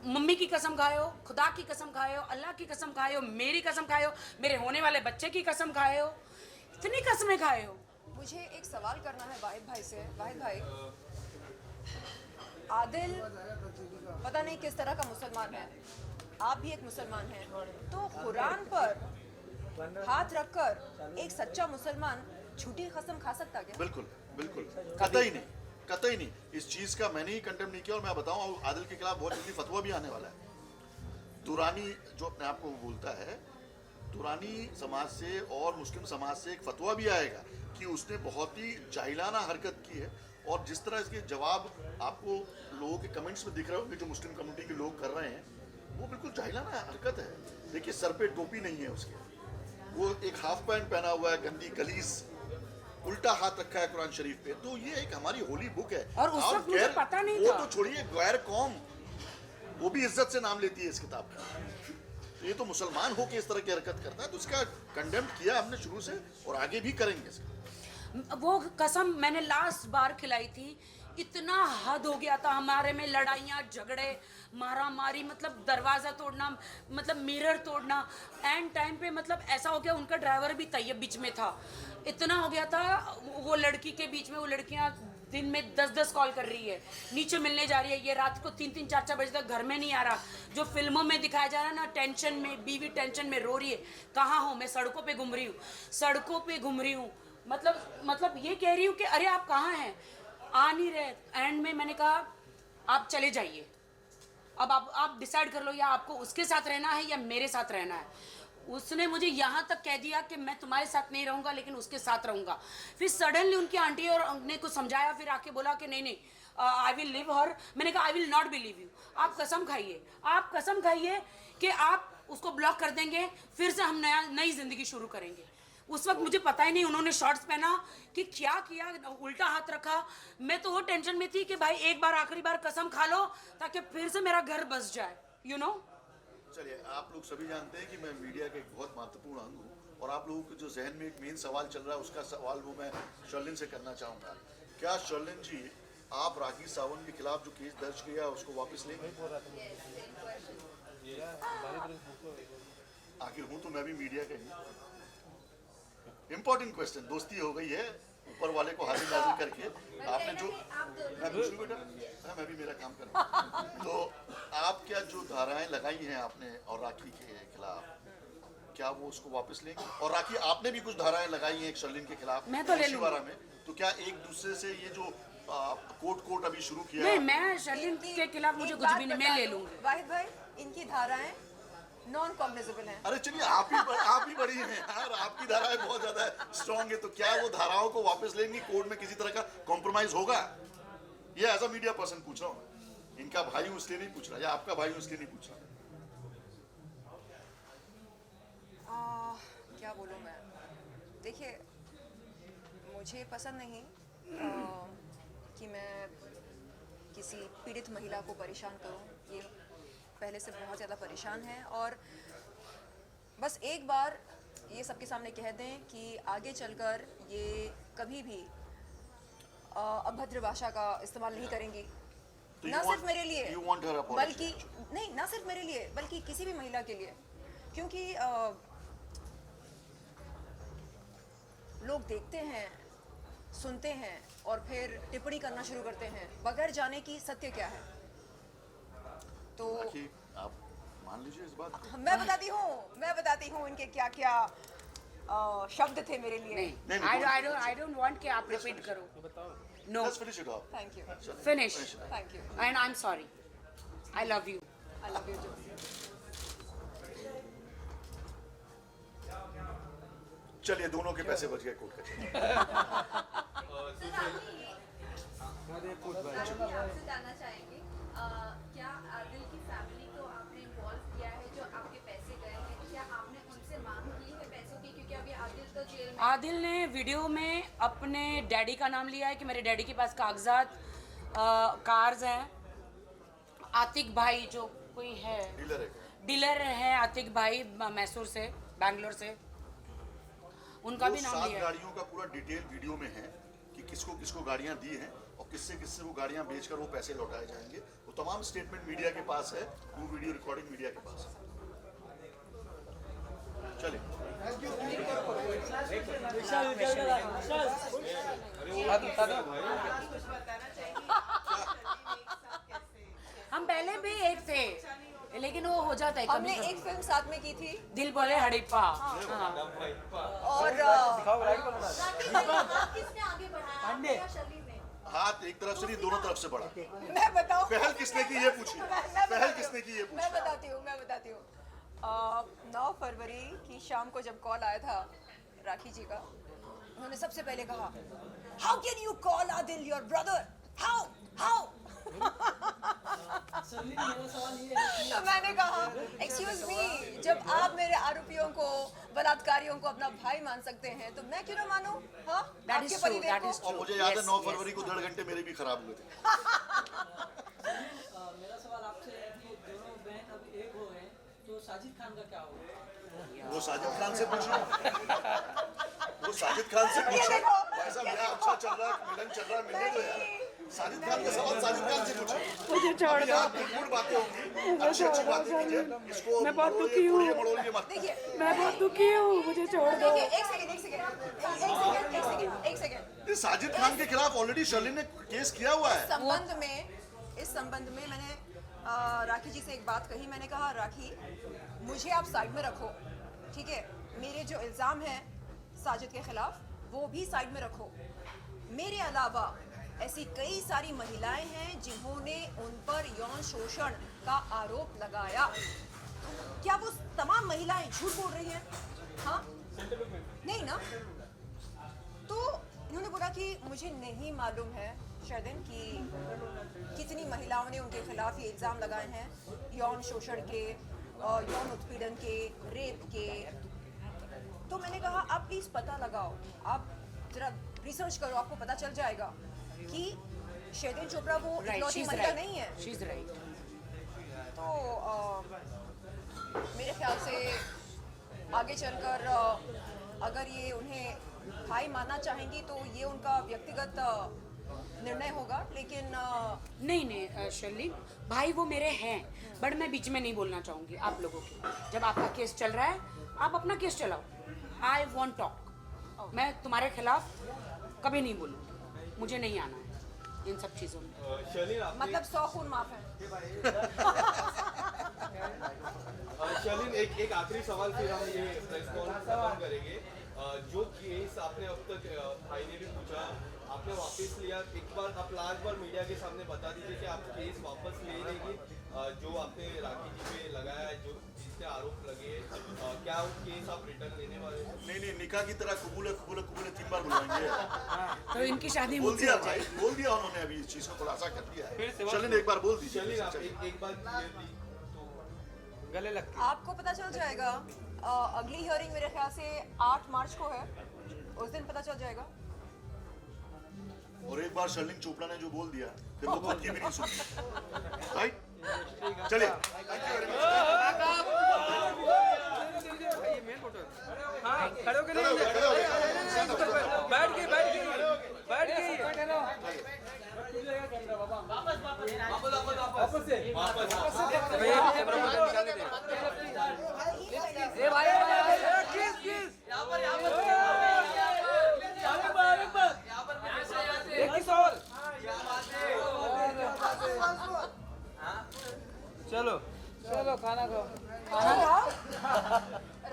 मम्मी की कसम खाए हो, खुदा की कसम खाए हो, अल्लाह की कसम खाए हो, मेरी कसम खाए हो, मेरे होने वाले बच्चे की कसम खाए हो, इतनी कसमें खाए हो। मुझे एक सवाल करना है वाहिद भाई से। वाहिद भाई, आदिल पता नहीं किस तरह का मुसलमान है, आप भी एक मुसलमान हैं, तो कुरान पर हाथ रखकर एक सच्चा मुसलमान झूठी कसम खा सकता क्या? बिल्कुल बिल्कुल, कतई नहीं, कतई नहीं। इस चीज का मैंने ही कंडेम नहीं किया। और मैं बताऊं, आदिल के खिलाफ बहुत जल्दी फतवा भी आने वाला है। दुरानी जो अपने आप को बोलता है, दुरानी समाज से और मुस्लिम समाज से एक फतवा भी आएगा कि उसने बहुत ही जाहिलाना हरकत की है। और जिस तरह इसके जवाब आपको लोगों के कमेंट्स में दिख रहे होंगे, जो मुस्लिम कम्युनिटी के लोग कर रहे हैं, वो बिल्कुल जाहिलाना हरकत है। देखिए, सर पे टोपी नहीं है उसके, वो एक हाफ पैंट पहना हुआ है, गंदी गलीस, उल्टा हाथ रखा है कुरान शरीफ पे। तो ये एक हमारी होली बुक है। और उस वक्त मुझे पता नहीं वो था। तो छोड़िए, गैर कौम वो भी इज्जत से नाम लेती है इस किताब का। तो ये तो मुसलमान हो के इस तरह की हरकत करता है, तो उसका कंडेम किया हमने शुरू से और आगे भी करेंगे इसका। वो कसम मैंने लास्ट बार खिलाई थी, इतना हद हो गया था हमारे में, लड़ाइयाँ, झगड़े, मारा मारी, मतलब दरवाज़ा तोड़ना, मतलब मिरर तोड़ना। एंड टाइम पे मतलब ऐसा हो गया, उनका ड्राइवर भी तैयब बीच में था, इतना हो गया था। वो लड़की के बीच में, वो लड़कियाँ दिन में 10-10 कॉल कर रही है, नीचे मिलने जा रही है, ये रात को 3-3, 4-4 बजे तक घर में नहीं आ रहा। जो फिल्मों में दिखाया जा रहा है ना, टेंशन में, बीवी टेंशन में रो रही है, कहाँ हूँ मैं, सड़कों पे घूम रही हूँ, सड़कों पे घूम रही हूँ। मतलब ये कह रही हूँ कि अरे आप कहाँ हैं, आ नहीं रहे। एंड में मैंने कहा आप चले जाइए, अब आप डिसाइड कर लो, या आपको उसके साथ रहना है या मेरे साथ रहना है। उसने मुझे यहाँ तक कह दिया कि मैं तुम्हारे साथ नहीं रहूँगा, लेकिन उसके साथ रहूँगा। फिर सडनली उनकी आंटी और ने कुछ समझाया, फिर आके बोला कि नहीं आई विल लिव हर। मैंने कहा I will not be live you, आप कसम खाइए, आप कसम खाइए कि आप उसको ब्लॉक कर देंगे, फिर से हम नई जिंदगी शुरू करेंगे। उस वक्त मुझे पता ही नहीं, उन्होंने शॉर्ट्स पहना कि क्या किया, उल्टा हाथ रखा। मैं तो वो टेंशन में थी कि भाई एक बार आखिरी बार कसम खा लो, ताकि फिर से मेरा घर बस जाए, यू नो। चलिए, आप लोग सभी जानते हैं कि मैं मीडिया का एक बहुत महत्वपूर्ण अंग हूँ, और आप लोगों के जो जहन में एक मेन सवाल चल रहा है, उसका सवाल वो मैं शर्लिन से करना चाहूँगा। क्या शर्लिन जी, आप राखी सावंत के खिलाफ जो केस दर्ज किया है उसको वापस लेंगे? आखिर हूँ तो मैं भी मीडिया का ही। इम्पोर्टेंट क्वेश्चन, दोस्ती हो गई है ऊपर वाले को हाजिर नाजिर करके। आपने जो, मैं पूछ लूँ बेटा, हाँ मैं भी मेरा काम कर रहा हूँ। तो आप क्या जो धाराएं लगाई हैं आपने और राखी के खिलाफ, क्या वो उसको वापस लेंगे? और राखी, आपने भी कुछ धाराएं लगाई हैं एक शर्लिन के खिलाफ, मैं तो ले लूंगी। में, तो क्या एक दूसरे से ये जो कोर्ट अभी शुरू किया? नहीं, मैं शर्लिन के खिलाफ मुझे कुछ भी नहीं, मैं ले लूंगी। वाहिद भाई, इनकी धाराएं नॉन कॉग्निजेबल हैं। अरे चलिए आप ही बड़ी हैं यार, आपकी धाराएं बहुत ज्यादा स्ट्रांग है, तो क्या वो धाराओं को वापस लेंगी? कोर्ट में किसी तरह का कॉम्प्रोमाइज होगा? ये एज अ मीडिया पर्सन पूछ रहा हूँ, इनका भाई हूं इसलिए नहीं पूछ रहा, या आपका भाई हूं इसलिए नहीं पूछ रहा। क्या बोलूँ मैं, देखिए मुझे पसंद नहीं कि मैं किसी पीड़ित महिला को परेशान करूं। ये पहले से बहुत ज़्यादा परेशान है, और बस एक बार ये सबके सामने कह दें कि आगे चलकर ये कभी भी अभद्र भाषा का इस्तेमाल नहीं करेंगी, तो ना सिर्फ मेरे लिए you want her apology? बल्कि नहीं, ना सिर्फ मेरे लिए बल्कि किसी भी महिला के लिए, क्योंकि लोग देखते हैं, सुनते हैं और फिर टिप्पणी करना शुरू करते हैं बगैर जाने की सत्य क्या है। तो राखी, आप मान लीजिए इस बात को। मैं बताती हूँ इनके क्या क्या शब्द थे मेरे लिए। नहीं, I don't want कि आप रिपीट करो। No, Let's finish it off. Thank you, finish. Thank you, And I'm sorry. I love you. I love you too. चलिए दोनों के पैसे बच गए कोर्ट के। सर आपसे जानना चाहेंगे क्या आदिल की फैमिली को आपने इन्वॉल्व किया है? जो आपके पैसे गए हैं, क्या आपने उनसे मांग की है पैसों की? क्योंकि अभी आदिल तो जेल में। आदिल ने वीडियो में अपने डैडी का नाम लिया है कि मेरे डैडी के पास कागजात, कार्स हैं। आतिक भाई जो कोई है, डीलर है आतिक भाई मैसूर से, बैंगलोर से, उनका भी नाम 7 लिया है। गाड़ियों का पूरा डिटेल वीडियो में है कि किसको किसको गाड़ियां दी हैं और किससे किससे वो गाड़ियां बेचकर वो पैसे लौटाए जाएंगे। वो तमाम स्टेटमेंट मीडिया के पास है, वो वीडियो रिकॉर्डिंग मीडिया के पास है। चलिए हम पहले भी एक थे, लेकिन वो हो जाता है हमने कभी एक फिल्म साथ में की थी, दिल बोले हड़प्पा। और किसने आगे बढ़ाया या शर्ली ने? हाथ एक तरफ से नहीं, दोनों तरफ से बढ़ा। मैं बताऊं, पहल किसने की ये पूछिए, पहल किसने की ये मैं पूछिए। बताती हूँ 9 फरवरी की शाम को जब कॉल आया था राखी जी का, उन्होंने सबसे पहले कहा, how can you call Adil your brother, how तो मैंने कहा, एक्सक्यूज मी, जब आप मेरे आरोपियों को, बलात्कारियों को अपना भाई मान सकते हैं तो मैं क्यों ना मानूं? हाँ, That is आपके true, परिवेश that को। is true. और मुझे याद है Yes, 9 yes. फरवरी को 1.5 घंटे मेरे भी खराब हुए थे। मेरा सवाल आपसे है कि दोनों बहन अब एक हो गए, तो साजिद खान का क्या होगा? वो साजिद खान से पूछो, वो साजिद खान से पूछो। देखो, भाई साहब क्या अच्छा चल रहा है, मिलन चल रहा है, मिलने दो यार। साजिद खान का सवाल साजिद खान से पूछो। मुझे छोड़ दो, गुड बातें होंगी, अच्छी बातें कीजिए। इसको मैं बहुत दुखी हूँ। मड़ोलिए मत। देखिए, मैं बहुत दुखी हूँ, मुझे छोड़ दो। देखिए, एक सेकेंड। ये साजिद खान के खिलाफ ऑलरेडी शर्लिन ने केस किया हुआ है। इस संबंध में मैंने राखी जी से एक बात कही। मैंने कहा, राखी, मुझे आप साइड में रखो, ठीक है? मेरे जो इल्ज़ाम हैं साजिद के खिलाफ, वो भी साइड में रखो। मेरे अलावा ऐसी कई सारी महिलाएं हैं जिन्होंने उन पर यौन शोषण का आरोप लगाया। क्या वो तमाम महिलाएं झूठ बोल रही हैं? हाँ, नहीं ना? तो इन्होंने बोला कि मुझे नहीं मालूम है शर्दिन कि कितनी महिलाओं ने उनके खिलाफ ये इल्ज़ाम लगाए हैं, यौन शोषण के, यौन उत्पीड़न के, रेप के। तो मैंने कहा, आप प्लीज़ पता लगाओ, आप जरा रिसर्च करो, आपको पता चल जाएगा कि शर्दिन चोपड़ा वो इकलौती महिला नहीं है। She's right. तो मेरे ख्याल से आगे चलकर अगर ये उन्हें भाई मानना चाहेंगी तो ये उनका व्यक्तिगत निर्णय होगा, लेकिन नहीं शर्ली, भाई वो मेरे हैं, बट मैं बीच में नहीं बोलना चाहूँगी आप लोगों के। जब आपका केस चल रहा है, आप अपना केस चलाओ। I want talk. मैं तुम्हारे खिलाफ कभी नहीं बोलूँगी, मुझे नहीं आना है इन सब चीज़ों में। शर्लिन आपने मतलब 100 खून माफ है। शर्लिन एक आखिरी सवाल फिर हम ये प्रेस कॉन्फ्रेंस खत्म करेंगे। जो केस आपने अब तक भाई ने भी पूछा, आपने वापस वापस लिया, एक बार आप लास्ट बार मीडिया के सामने बता दीजिए कि आप केस वापस ले लेंगे जो आपने राखी जी पे लगाया है, जो जिससे आरोप लगे, क्या वो केस आप रिटर्न लेने वाले हैं? नहीं, निकाह की तरह कबूले 3 बार बुलवाएंगे। तो इनकी शादी बोल मुझसे दिया हो भाई, जाएगी। बोल दिया उन्होंने, अभी इस चीज को खुलासा कर दिया है। चलिए एक बार बोल दीजिए। चलिए आप एक बार क्लियरली तो गले लगती आपको पता चल जाएगा। अगली हियरिंग मेरे ख्याल से 8 मार्च को है, उस दिन पता चल जाएगा। और एक बार शर्लिंग चोपड़ा ने जो बोल दिया फिर वो खुद की भी नहीं सुनती, राइट? चलिए, थैंक यू वेरी मच। हाँ खड़े होके नहीं बैठ गई ए भाई चलो चलो खाना खाओ। खाना खाओ।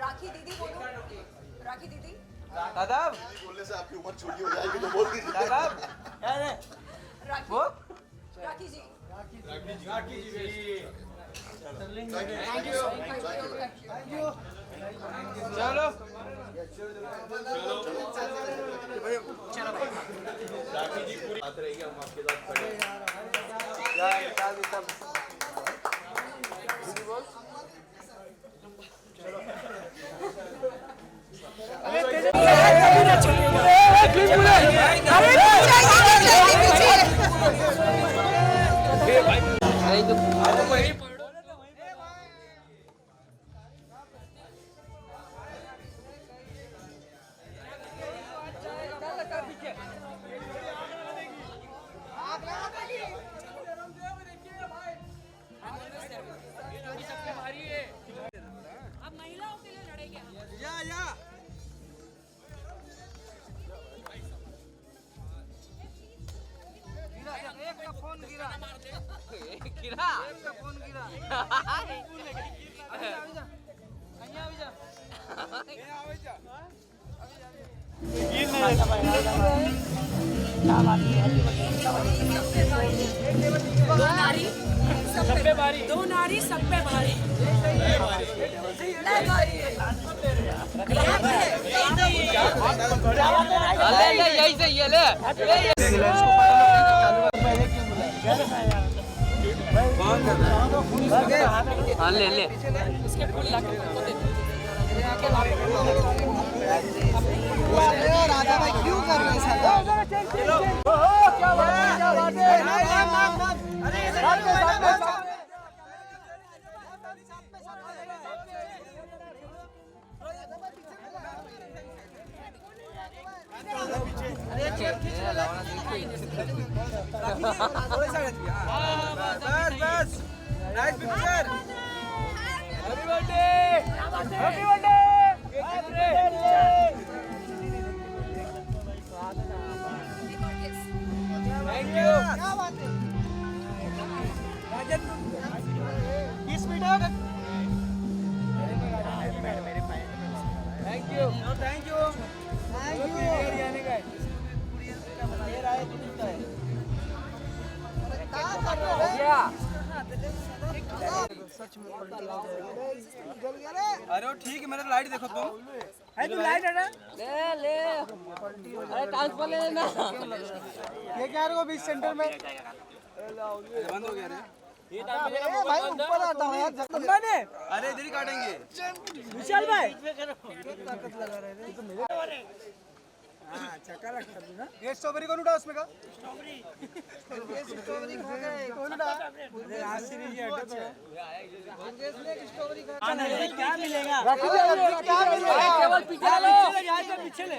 राखी दीदी बोलो, राखी दीदी। दादाब बोलने से आपकी उम्र छोटी हो जाएगी तो बोल दीजिए। दादाब राखी वो राखी जी। राखी जी थैंक यू। चलो राखी जी पूरी बात रहेगी, हम आपके साथ खड़े हैं। यार निकाल दी सब दो नारी सब पे भारी। यही सही है ले हाँ ले ले राधा भाई क्यों कर रहे हैं? बस nice picture. Happy birthday happy birthday. Thank you. क्या बात है राजन, किस वीडियो का थैंक यू थैंक यू अरे ठीक है, मेरा लाइट देखो तुम। है तू लाइट है ना? ले ले अरे ट्रांसफर ले लेना। ये क्या है बीच सेंटर में बंद हो गया रे। ये भाई ऊपर आता है यार ने। अरे इधर ही काटेंगे विशाल भाई। ताकत लगा रहे थे तो मेरे हां चक्का लगता है ना। ये स्ट्रॉबेरी कौन उठा उसमें का? स्ट्रॉबेरी खा गए कौन उठा? अरे आज सीरीज है हटो तो स्ट्रॉबेरी खा नहीं क्या मिलेगा? क्या मिलेगा? केवल पीछे ले यहाँ से पीछे ले।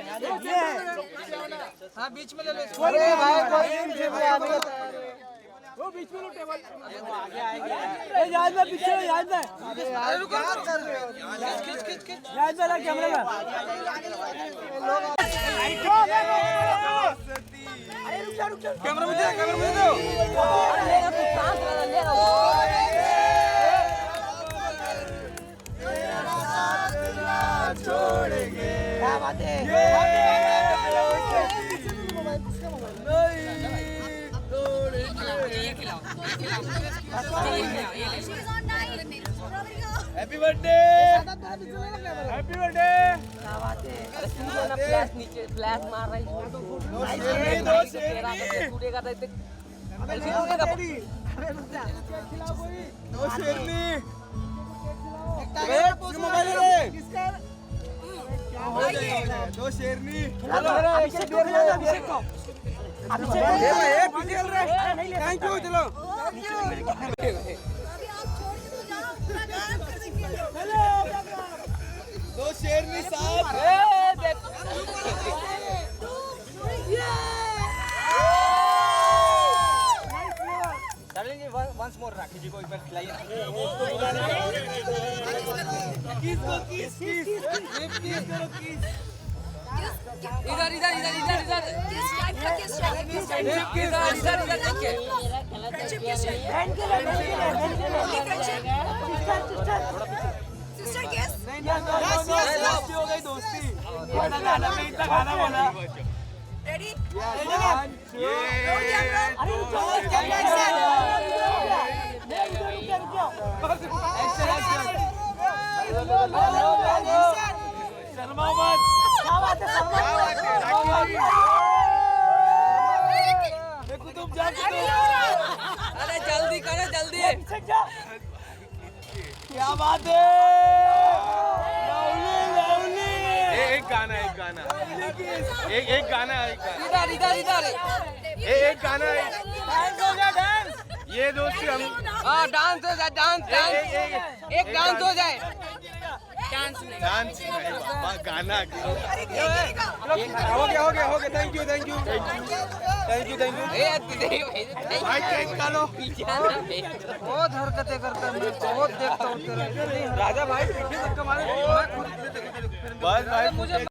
हां बीच में ले लो। अरे भाई कोई पीछे में आने का तैयार है। वो बीच में लो टेबल आगे आएंगे। ए याद में पीछे याद में। अरे रुको क्या कर रहे हो? खिच याद में ला कैमरा में। रुक जा कैमरा में दो। ले तू सांस ले छोड़ेंगे। क्या बात है? Happy birthday happy birthday flash नीचे फ्लैश मार रही दो शेरनी टूटेगा तो दो शेरनी मोबाइल ले दो शेरनी थैंक यू चलो दो शेरनी साहब once more राखी जी को एक बार खिलाइए किस करो किस इधर इधर इधर इधर इधर दोस्ती हो गई दोस्ती इतना गाना में इतना गाना बोला रेडी शर्मा मत तुम अरे जल्दी करो जल्दी क्या बात है एक गाना एक गाना इधर इधर इधर एक गाना ये दोस्ती हम हाँ डांस हो जाए डांस एक डांस हो जाए डांस गाना हो गया थैंक यू भाई केक डालो बहुत हरकतें करता है मैं बहुत देखता हूँ राजा भाई पीछे धक्का मारे बस भाई मुझे